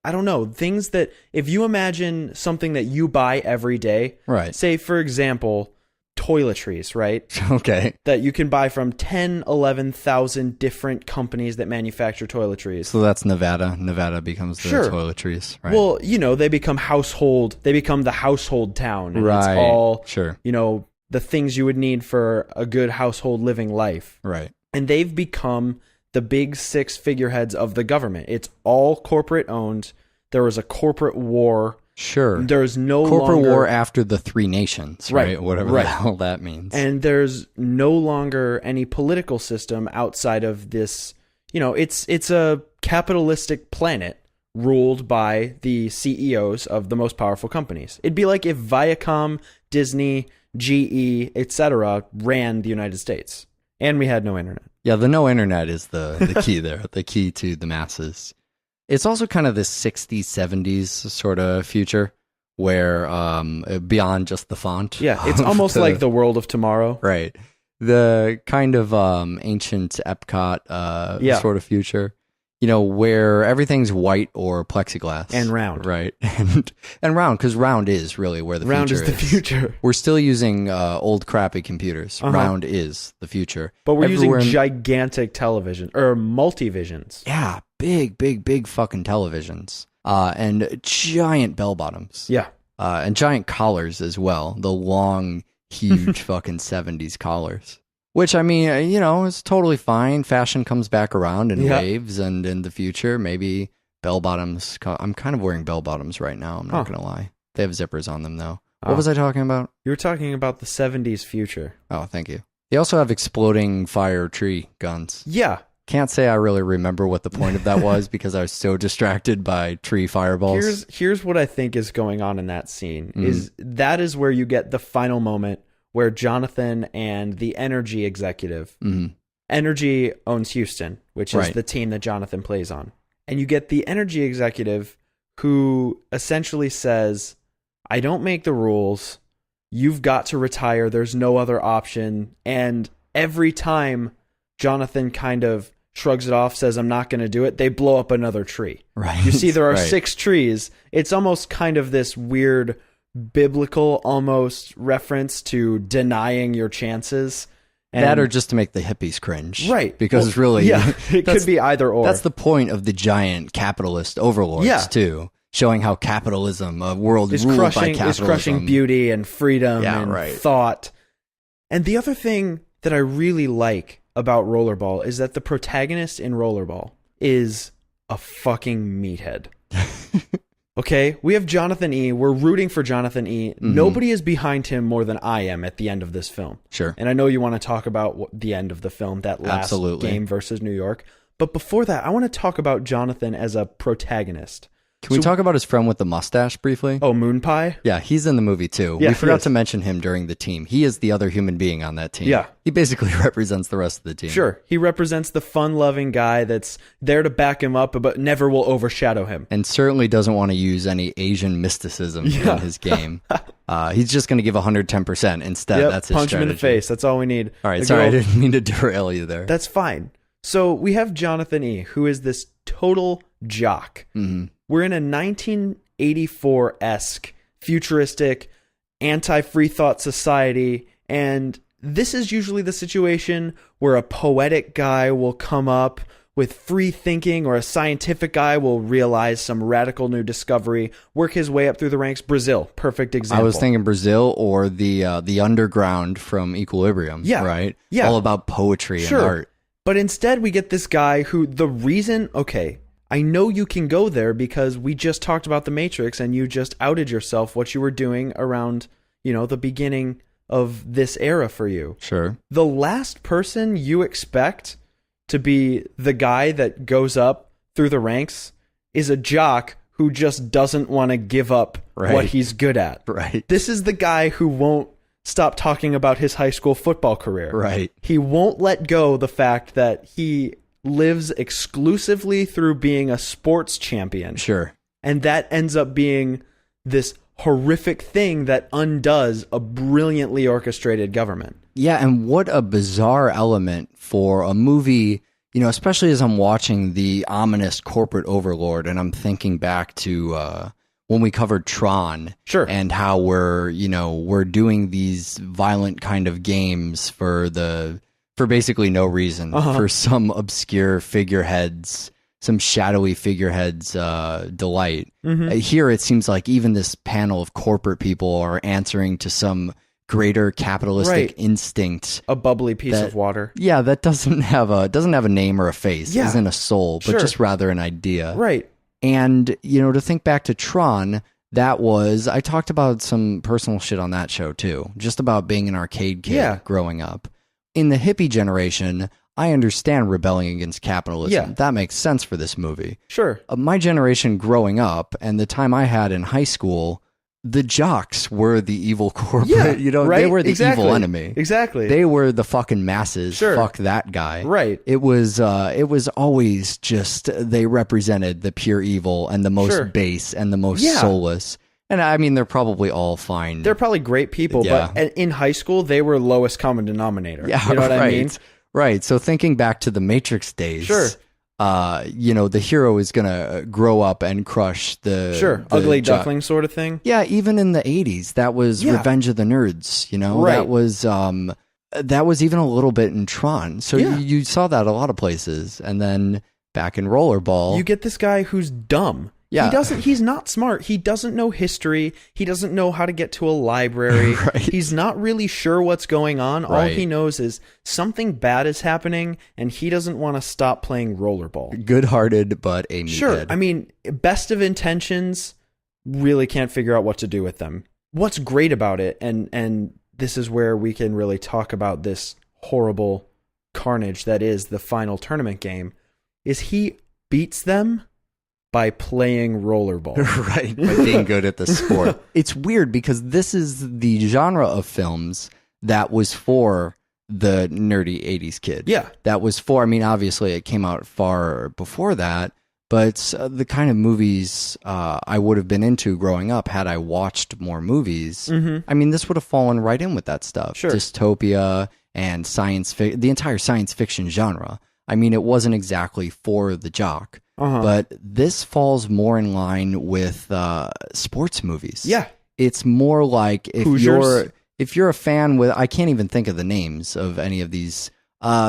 I don't know, things that, if you imagine something that you buy every day, Right. say, for example, toiletries, right? Okay. That you can buy from 10, 11,000 different companies that manufacture toiletries. So that's Nevada. Nevada becomes the Sure. toiletries, right? Well, they become the household town. And right. It's all, Sure. the things you would need for a good household living life. Right. And they've become the big 6 figureheads of the government. It's all corporate owned. There was a corporate war. Sure. There's no corporate longer, war after the 3 nations, right? Right, Whatever right. the hell that means. and there's no longer any political system outside of this. It's a capitalistic planet ruled by the CEOs of the most powerful companies. It'd be like if Viacom, Disney, GE, etc. ran the United States, and we had no internet. Yeah, the no internet is the key there, the key to the masses. It's also kind of this 60s, 70s sort of future where beyond just the font. Yeah, it's almost like the world of tomorrow. Right. The kind of ancient Epcot Yeah. sort of future. Where everything's white or plexiglass. And round. Right. And round, because round is really where the Round future is the future. We're still using old crappy computers. Uh-huh. Round is the future. But we're Everywhere using in- gigantic television or multivisions. Yeah, big fucking televisions. And giant bell bottoms. Yeah. And giant collars as well. The long, huge fucking 70s collars. Which, I mean, is totally fine. Fashion comes back around in Yeah. waves, and in the future, maybe bell bottoms. I'm kind of wearing bell bottoms right now. I'm not Huh. going to lie. They have zippers on them, though. Oh. What was I talking about? You were talking about the 70s future. Oh, thank you. They also have exploding fire tree guns. Yeah. Can't say I really remember what the point of that was because I was so distracted by tree fireballs. Here's what I think is going on in that scene. Mm-hmm. That is where you get the final moment where Jonathan and the Energy executive, Mhm. Energy owns Houston, which is Right. the team that Jonathan plays on. And you get the Energy executive who essentially says, I don't make the rules. You've got to retire. There's no other option. And every time Jonathan kind of shrugs it off, says, I'm not going to do it, they blow up another tree. Right. You see, there are Right. 6 trees. It's almost kind of this weird biblical almost reference to denying your chances. And that or just to make the hippies cringe. right. Because Well, really, yeah, it that's- could be either or. That's the point of the giant capitalist overlords, Yeah. too. Showing how capitalism, a world is ruled by crushing capitalism. beauty and freedom Yeah, and right. thought. And the other thing that I really like about Rollerball is that the protagonist in Rollerball is a fucking meathead. Okay, we have Jonathan E. We're rooting for Jonathan E. Mm-hmm. Nobody is behind him more than I am at the end of this film. Sure. And I know you want to talk about the end of the film, that last Absolutely. game versus New York. But before that, I want to talk about Jonathan as a protagonist. Can we talk about his friend with the mustache briefly? Oh, Moon Pie? Yeah, he's in the movie too. Yeah, we forgot he is. to mention him during the team. He is the other human being on that team. Yeah. He basically represents the rest of the team. Sure. He represents the fun-loving guy that's there to back him up, but never will overshadow him. And certainly doesn't want to use any Asian mysticism in his game. He's just going to give 110% instead. Yep, That's his punch him in the strategy. face. That's all we need. All right, The sorry, I girl- didn't mean to derail you there. That's fine. So we have Jonathan E., who is this total jock. Mhm. We're in a 1984-esque, futuristic, anti-free thought society, and this is usually the situation where a poetic guy will come up with free thinking, or a scientific guy will realize some radical new discovery, work his way up through the ranks. Brazil, perfect example. I was thinking Brazil or the underground from Equilibrium, Yeah, right? yeah. All about poetry Sure. and art. But instead, we get this guy who the reason, okay, I know you can go there because we just talked about The Matrix and you just outed yourself what you were doing around, the beginning of this era for you. Sure. The last person you expect to be the guy that goes up through the ranks is a jock who just doesn't want to give up Right. what he's good at. Right. This is the guy who won't stop talking about his high school football career. Right. He won't let go the fact that he lives exclusively through being a sports champion. Sure. And that ends up being this horrific thing that undoes a brilliantly orchestrated government. Yeah, and what a bizarre element for a movie, especially as I'm watching the ominous corporate overlord and I'm thinking back to when we covered Tron. Sure. And how we're doing these violent kind of games for basically no reason, for some obscure figureheads, some shadowy figureheads delight. Here it seems like even this panel of corporate people are answering to some greater capitalistic Right. instinct. A bubbly piece That- of water. Yeah, that doesn't have a name or a face, Yeah. isn't a soul, but Sure. just rather an idea. Right. And, to think back to Tron, I talked about some personal shit on that show too, just about being an arcade kid Yeah. growing up. In the hippie generation, I understand rebelling against capitalism. Yeah. That makes sense for this movie. Sure. My generation growing up and the time I had in high school, the jocks were the evil corporate, right? they were the Exactly. evil enemy. Exactly. They were the fucking masses. Sure. Fuck that guy. Right. It was always just they represented the pure evil and the most Sure. base and the most Yeah. soulless. And I mean, they're probably all fine. They're probably great people, Yeah. but in high school, they were lowest common denominator. yeah, You know what right. I mean? Right. So thinking back to the Matrix days, Sure. The hero is gonna grow up and crush the Sure. the Ugly jo- duckling sort of thing. Yeah, even in the 80s, that was Yeah. Revenge of the Nerds, Right. That was even a little bit in Tron. So Yeah. you saw that a lot of places. And then back in Rollerball, You get this guy who's dumb. Yeah. He's not smart. He doesn't know history. He doesn't know how to get to a library. Right. He's not really sure what's going on. All Right. he knows is something bad is happening and he doesn't want to stop playing rollerball. good-hearted, but a meathead. Sure. I mean, best of intentions, really can't figure out what to do with them. What's great about it, and this is where we can really talk about this horrible carnage that is the final tournament game, is he beats them by playing rollerball. Right, by being good at the sport. It's weird because this is the genre of films that was for the nerdy 80s kid. Yeah. That was for, I mean, obviously it came out far before that, but the kind of movies I would have been into growing up had I watched more movies. I mean, this would have fallen right in with that stuff. Sure. Dystopia and the entire science fiction genre. I mean, it wasn't exactly for the jock. But this falls more in line with sports movies. Yeah. It's more like Hoosiers. if you're a fan with, I can't even think of the names of any of these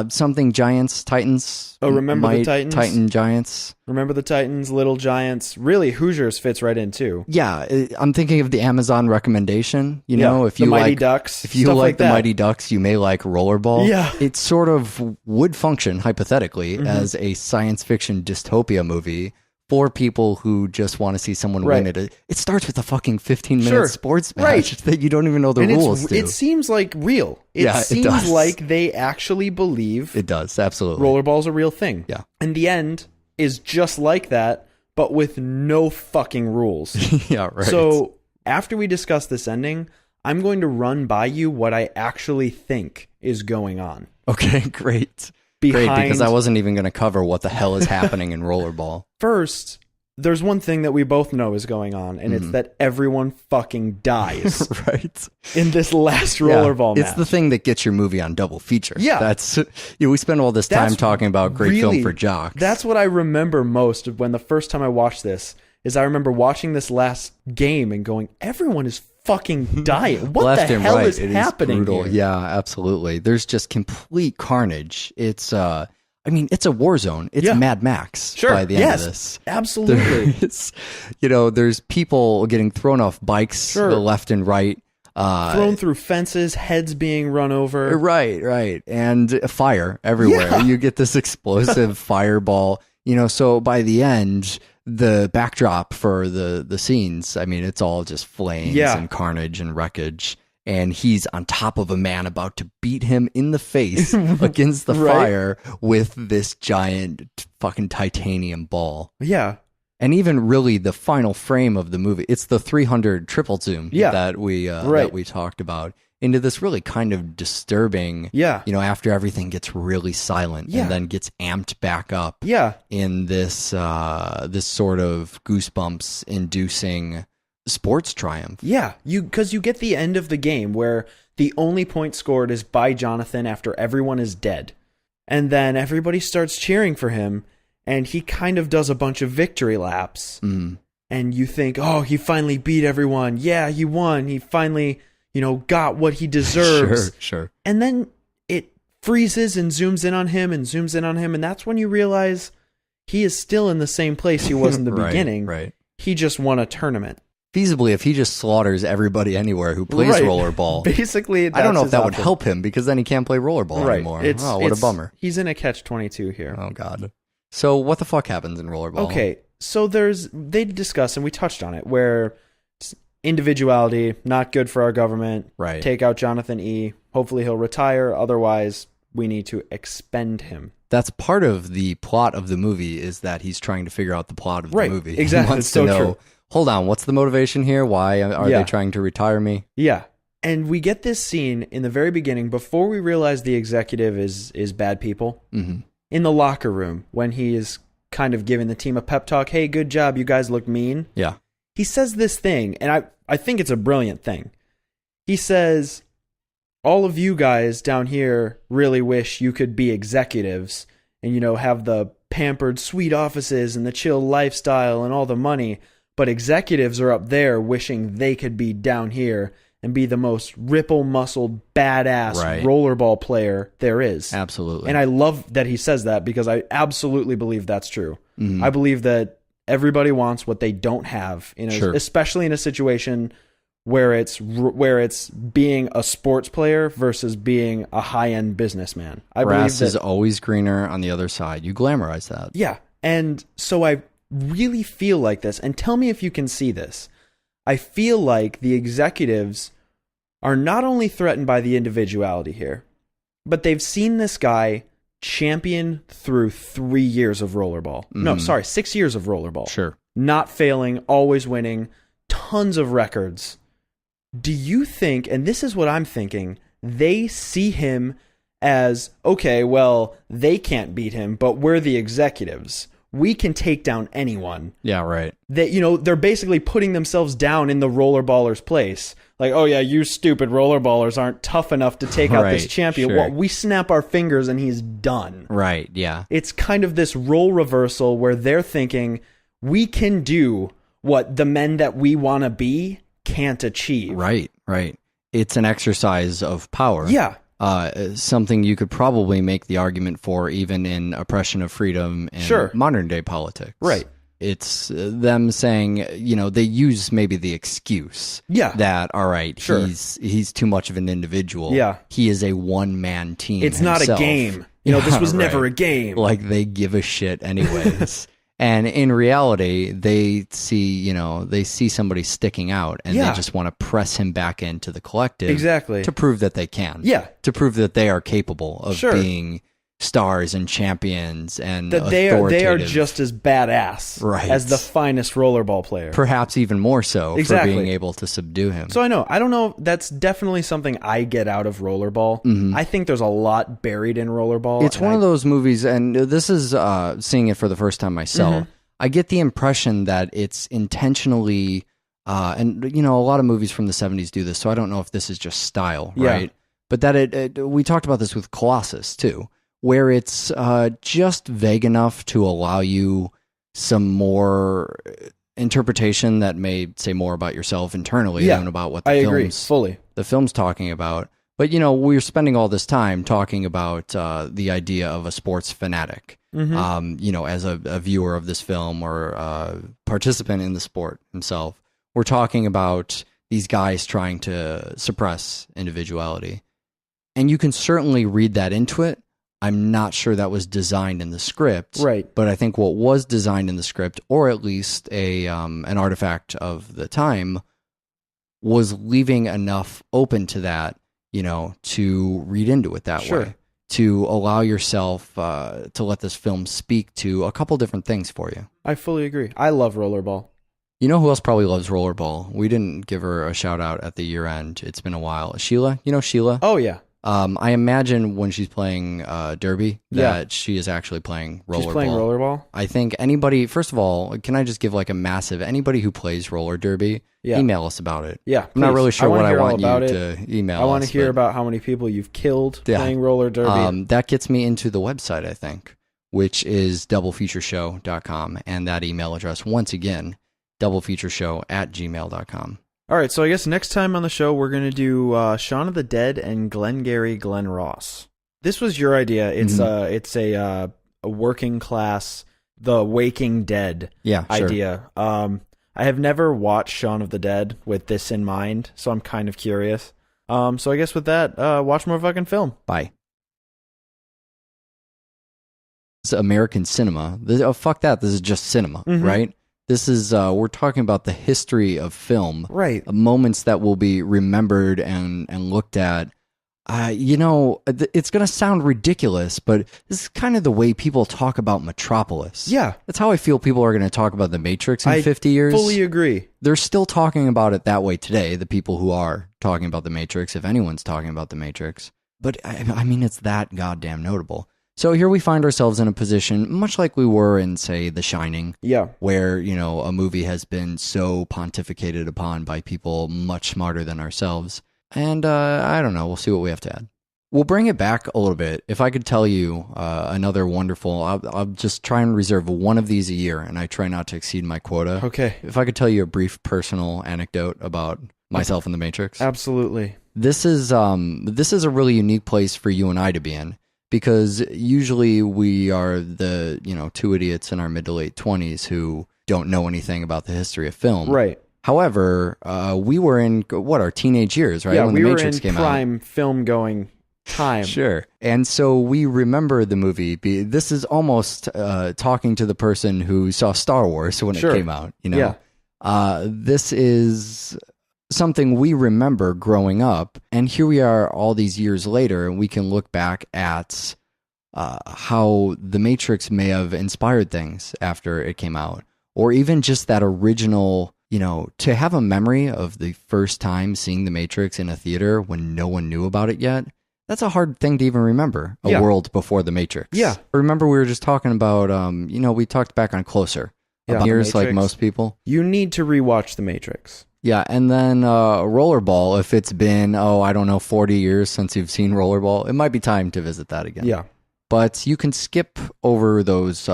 something Giants, Titans. Oh, remember the Titans? Titan Giants. Remember the Titans, Little Giants. Really, Hoosiers fits right in too. Yeah, I'm thinking of the Amazon recommendation. You know, if the you Mighty like Ducks, if you stuff like like the that. Mighty Ducks, you may like Rollerball. Yeah. It sort of would function hypothetically as a science fiction dystopia movie for people who just want to see someone win Right. it. It starts with a fucking 15-minute Sure. sports match Right. that you don't even know the And rules to. it seems like real. It Yeah, it seems does. like they actually believe It does, absolutely. rollerball's a real thing. Yeah. And the end is just like that, but with no fucking rules. Yeah, right. So after we discuss this ending, I'm going to run by you what I actually think is going on. Okay, great. Great, because I wasn't even going to cover what the hell is happening in Rollerball. First, there's one thing that we both know is going on, and it's that everyone fucking dies. Right. In this last Rollerball match. It's the thing that gets your movie on double feature. Yeah. That's, we spend all this time talking about great film for jocks. That's what I remember most of when the first time I watched this, is I remember watching this last game and going, everyone is fucking dying. What Left the and hell right, is it happening brutal. here? Yeah, absolutely. There's just complete carnage. It's it's a war zone. It's Mad Max by the end of this. Absolutely. There's people getting thrown off bikes left and right. Thrown through fences, heads being run over. Right. And fire everywhere. Yeah. You get this explosive fireball. So by the end, the backdrop for the scenes, it's all just flames and carnage and wreckage. And he's on top of a man about to beat him in the face against the fire with this giant fucking titanium ball. Yeah. And even really the final frame of the movie, it's the 300 triple zoom that we talked about, into this really kind of disturbing, after everything gets really silent and then gets amped back up in this this sort of goosebumps inducing sports triumph. Yeah, because you get the end of the game where the only point scored is by Jonathan after everyone is dead. And then everybody starts cheering for him, and he kind of does a bunch of victory laps. And you think, oh, he finally beat everyone. Yeah, he won. He finally, got what he deserves. Sure. And then it freezes and zooms in on him, and that's when you realize he is still in the same place he was in the beginning. Right. He just won a tournament. Feasibly, if he just slaughters everybody anywhere who plays rollerball. Basically, I don't know if that would help him, because then he can't play rollerball anymore. What a bummer. He's in a catch-22 here. Oh, God. So what the fuck happens in rollerball? Okay, so they discuss, and we touched on it, where individuality, not good for our government. Right. Take out Jonathan E. Hopefully he'll retire. Otherwise, we need to expend him. That's part of the plot of the movie, is that he's trying to figure out the plot of the movie. Exactly. He wants to know, true. Hold on, what's the motivation here? Why are they trying to retire me? Yeah. And we get this scene in the very beginning, before we realize the executive is bad people, in the locker room, when he is kind of giving the team a pep talk. Hey, good job. You guys look mean. Yeah. He says this thing, and I think it's a brilliant thing. He says, all of you guys down here really wish you could be executives and, have the pampered sweet offices and the chill lifestyle and all the money. But executives are up there wishing they could be down here and be the most ripple-muscled, badass rollerball player there is. Absolutely. And I love that he says that, because I absolutely believe that's true. I believe that everybody wants what they don't have, especially in a situation where it's being a sports player versus being a high-end businessman. Grass is always greener on the other side. You glamorize that. Yeah. And so I really feel like this, and tell me if you can see this. I feel like the executives are not only threatened by the individuality here, but they've seen this guy champion through 3 years of rollerball. No, sorry, 6 years of rollerball. Sure. Not failing, always winning, tons of records. Do you think, and this is what I'm thinking, they see him as, okay, well, they can't beat him, but we're the executives. We can take down anyone. Yeah, right. That, they're basically putting themselves down in the rollerballer's place. Like, oh yeah, you stupid rollerballers aren't tough enough to take out this champion. Sure. Well, we snap our fingers and he's done. Right, yeah. It's kind of this role reversal where they're thinking, we can do what the men that we want to be can't achieve. Right. It's an exercise of power. Yeah. Something you could probably make the argument for even in oppression of freedom in modern day politics. Right. It's them saying, they use maybe the excuse that, all right, he's too much of an individual. Yeah. He is a one-man team. It's himself. Not a game. This was never a game. Like, they give a shit anyways. And in reality, they see somebody sticking out, and they just want to press him back into the collective. Exactly. To prove that they can. Yeah. To prove that they are capable of being, stars and champions and That they are authoritative- just as badass Right. as the finest rollerball player. perhaps even more so Exactly. for being able to subdue him. So I don't know. That's definitely something I get out of Rollerball. I think there's a lot buried in Rollerball. It's one of those movies, and this is seeing it for the first time myself. I get the impression that it's intentionally, and a lot of movies from the 70s do this, so I don't know if this is just style, Yeah. right? But that we talked about this with Colossus too, where it's just vague enough to allow you some more interpretation that may say more about yourself internally than about what the I agree film's fully. the film's talking about. But, we're spending all this time talking about the idea of a sports fanatic, as a viewer of this film or a participant in the sport himself. We're talking about these guys trying to suppress individuality. And you can certainly read that into it. I'm not sure that was designed in the script. Right. But I think what was designed in the script, or at least an artifact of the time, was leaving enough open to that, to read into it that way. To allow yourself to let this film speak to a couple different things for you. I fully agree. I love Rollerball. You know who else probably loves Rollerball? We didn't give her a shout out at the year end. It's been a while. Sheila? You know Sheila? Oh, yeah. I imagine when she's playing Derby that she is actually playing Rollerball. She's playing Rollerball? I think anybody, first of all, can I just give like a massive, anybody who plays roller derby, email us about it. Yeah, I'm not please. really sure what I want you it. to email us. I want to hear but, about how many people you've killed playing roller derby. that gets me into the website, I think, which is doublefeatureshow.com. And that email address, once again, doublefeatureshow@gmail.com. All right, so I guess next time on the show, we're going to do Shaun of the Dead and Glengarry Glen Ross. This was your idea. It's a working class, The Waking Dead idea. I have never watched Shaun of the Dead with this in mind, so I'm kind of curious. So I guess with that, watch more fucking film. Bye. It's American cinema. Fuck that. This is just cinema, right? This is, we're talking about the history of film. Right. Moments that will be remembered and looked at. It's going to sound ridiculous, but this is kind of the way people talk about Metropolis. Yeah. That's how I feel people are going to talk about The Matrix in 50 years. I fully agree. They're still talking about it that way today, the people who are talking about The Matrix, if anyone's talking about The Matrix. But, I mean, it's that goddamn notable. So here we find ourselves in a position, much like we were in, say, The Shining, where, a movie has been so pontificated upon by people much smarter than ourselves. And I don't know, we'll see what we have to add. We'll bring it back a little bit. If I could tell you another wonderful, I'll just try and reserve one of these a year, and I try not to exceed my quota. Okay. If I could tell you a brief personal anecdote about myself and The Matrix. Absolutely. This is a really unique place for you and I to be in. Because usually we are the, two idiots in our mid to late 20s who don't know anything about the history of film. Right. However, we were in, our teenage years, right? Yeah, when we The were Matrix in came prime film going time. Sure. And so we remember the movie. This is almost talking to the person who saw Star Wars when it came out, Yeah. This is something we remember growing up, and here we are all these years later, and we can look back at how The Matrix may have inspired things after it came out, or even just that original, to have a memory of the first time seeing The Matrix in a theater when no one knew about it yet. That's a hard thing to even remember, a world before The Matrix. Yeah. Remember we were just talking about, we talked back on Closer. Yeah, Years like most people. You need to rewatch The Matrix. Yeah, and then Rollerball, if it's been, 40 years since you've seen Rollerball, it might be time to visit that again. Yeah. But you can skip over those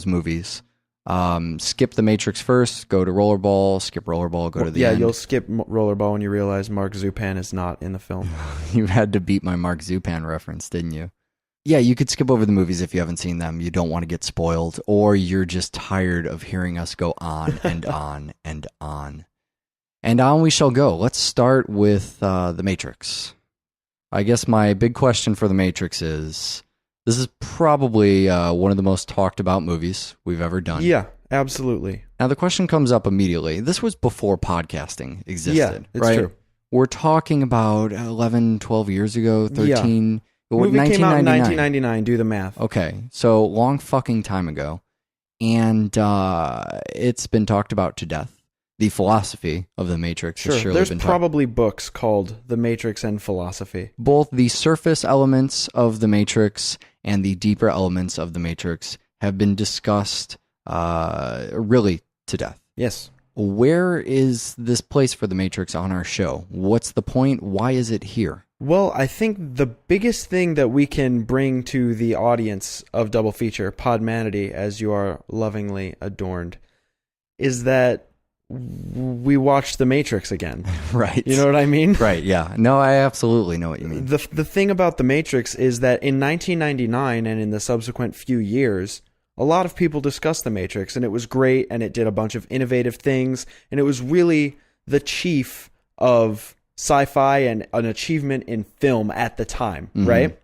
movies. Skip The Matrix first, go to Rollerball, skip Rollerball, go to the end. You'll skip Rollerball when you realize Mark Zupan is not in the film. You had to beat my Mark Zupan reference, didn't you? Yeah, you could skip over the movies if you haven't seen them. You don't want to get spoiled, or you're just tired of hearing us go on and on and on. And on we shall go. Let's start with The Matrix. I guess my big question for The Matrix is, this is probably one of the most talked about movies we've ever done. Yeah, absolutely. Now the question comes up immediately. This was before podcasting existed, yeah, it's right? true. We're talking about 11, 12 years ago, 13. Movie came out in 1999. Do the math. Okay, so long fucking time ago. And it's been talked about to death. The philosophy of the Matrix has surely There's been probably books called The Matrix and Philosophy. Both the surface elements of the Matrix and the deeper elements of the Matrix have been discussed really to death. Yes. Where is this place for the Matrix on our show? What's the point? Why is it here? Well, I think the biggest thing that we can bring to the audience of Double Feature, Podmanity, as you are lovingly adorned, is that we watched The Matrix again. Right. You know what I mean? Right, yeah. No, I absolutely know what you mean. The thing about The Matrix is that in 1999 and in the subsequent few years, a lot of people discussed The Matrix, and it was great, and it did a bunch of innovative things, and it was really the chief of sci-fi and an achievement in film at the time, right?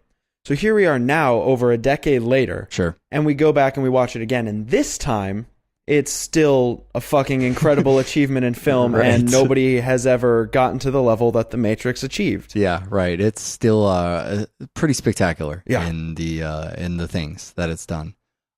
So here we are now, over a decade later. Sure. And we go back and we watch it again, and this time it's still a fucking incredible achievement in film, right. And nobody has ever gotten to the level that The Matrix achieved. Yeah, right. It's still pretty spectacular Yeah. in the things that it's done.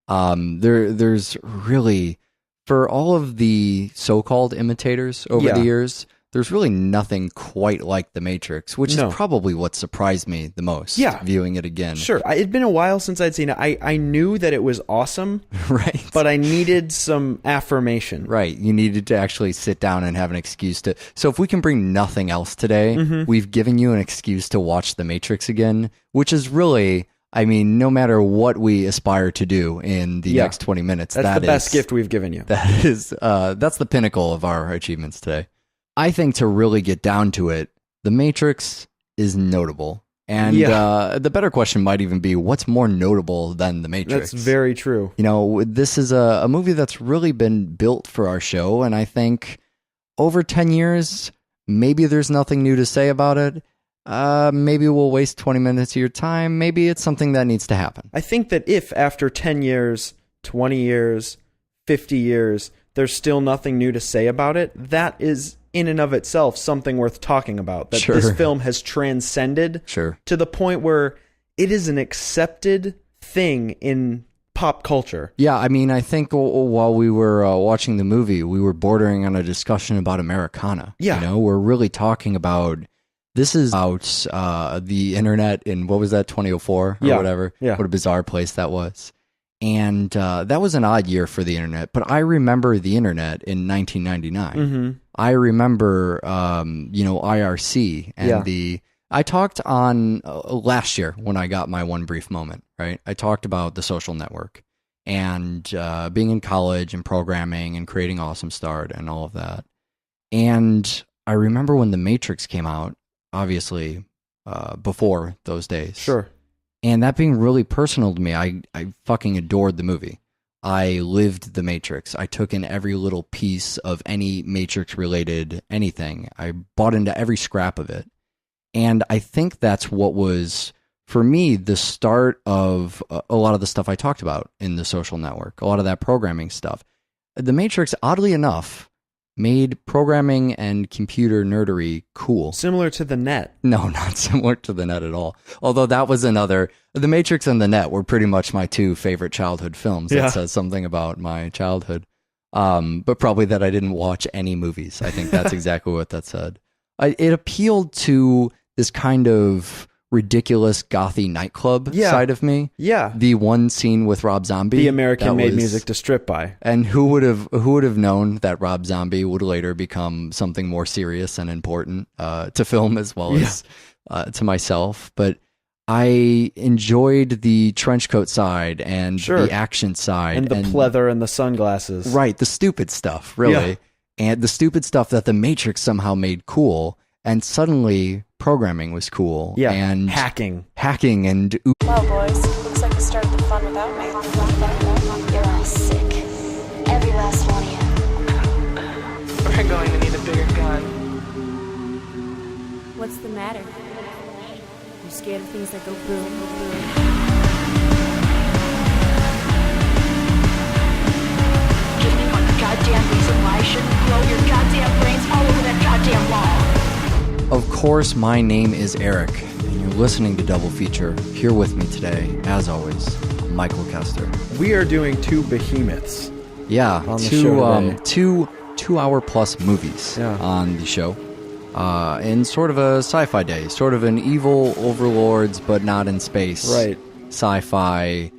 There's really, for all of the so-called imitators over the years, there's really nothing quite like The Matrix, which is probably what surprised me the most. Yeah. Viewing it again. Sure. It'd been a while since I'd seen it. I knew that it was awesome, Right. but I needed some affirmation. Right. You needed to actually sit down and have an excuse to. So if we can bring nothing else today, we've given you an excuse to watch The Matrix again, which is really, I mean, no matter what we aspire to do in the next 20 minutes, that's the best gift we've given you. That's the pinnacle of our achievements today. I think to really get down to it, The Matrix is notable. And the better question might even be, what's more notable than The Matrix? That's very true. You know, this is a movie that's really been built for our show, and I think over 10 years, maybe there's nothing new to say about it. Maybe we'll waste 20 minutes of your time. Maybe it's something that needs to happen. I think that if after 10 years, 20 years, 50 years, there's still nothing new to say about it, that is in and of itself something worth talking about. That this film has transcended to the point where it is an accepted thing in pop culture. Yeah, I mean, I think while we were watching the movie, we were bordering on a discussion about Americana. Yeah. You know, we're really talking about, this is about the internet in, what was that, 2004 or whatever? Yeah. What a bizarre place that was. And that was an odd year for the internet, but I remember the internet in 1999. I remember, IRC and I talked on last year when I got my one brief moment, right? I talked about the social network and being in college and programming and creating Awesome Start and all of that. And I remember when The Matrix came out, obviously before those days. Sure. And that being really personal to me, I fucking adored the movie. I lived The Matrix. I took in every little piece of any Matrix-related anything. I bought into every scrap of it. And I think that's what was, for me, the start of a lot of the stuff I talked about in the social network, a lot of that programming stuff. The Matrix, oddly enough, made programming and computer nerdery cool. Similar to the net. No, not similar to the net at all. Although that was another, The Matrix and the Net were pretty much my two favorite childhood films. That says something about my childhood. But probably that I didn't watch any movies. I think that's exactly what that said. It appealed to this kind of ridiculous gothy nightclub side of me. Yeah. The one scene with Rob Zombie. The American made music to strip by. And who would have known that Rob Zombie would later become something more serious and important to film as well as to myself. But I enjoyed the trench coat side and the action side. And the pleather and the sunglasses. Right. The stupid stuff, really. Yeah. And the stupid stuff that The Matrix somehow made cool. And suddenly programming was cool. Yeah, and hacking and... Well, boys, looks like you started the fun without me. You're all sick. Every last one of you. We're going to need a bigger gun. What's the matter? You scared of things that go boom, boom? Give me one goddamn reason why I shouldn't blow your goddamn brains all over that goddamn wall. Of course, my name is Eric, and you're listening to Double Feature. Here with me today, as always, Michael Kester. We are doing two behemoths. Yeah, on the show today. two hour plus movies on the show. In sort of a sci-fi day, sort of an evil overlords, but not in space. Right. Sci-fi,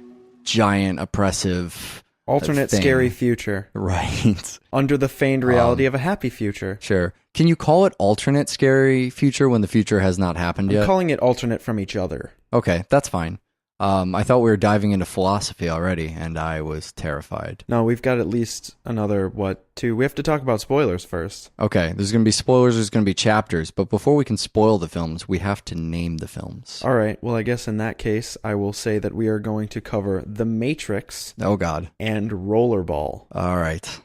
giant, oppressive. Alternate thing. scary future. Right. Under the feigned reality of a happy future. Sure. Can you call it alternate scary future when the future has not happened yet? I'm calling it alternate from each other. Okay, that's fine. I thought we were diving into philosophy already, and I was terrified. No, we've got at least another, two? We have to talk about spoilers first. Okay, there's going to be spoilers, there's going to be chapters, but before we can spoil the films, we have to name the films. All right, well, I guess in that case, I will say that we are going to cover The Matrix. Oh, God. And Rollerball. All right.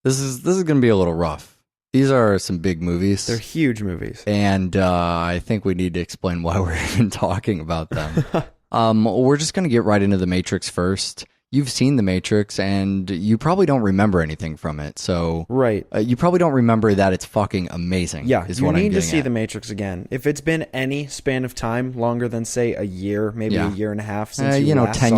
This is going to be a little rough. These are some big movies. They're huge movies. And I think we need to explain why we're even talking about them. We're just going to get right into The Matrix first. You've seen The Matrix, and you probably don't remember anything from it. So right. You probably don't remember that it's fucking amazing. Yeah, is you what I'm need to getting see at. The Matrix again. If it's been any span of time longer than, say, a year, maybe a year and a half since you last 10 saw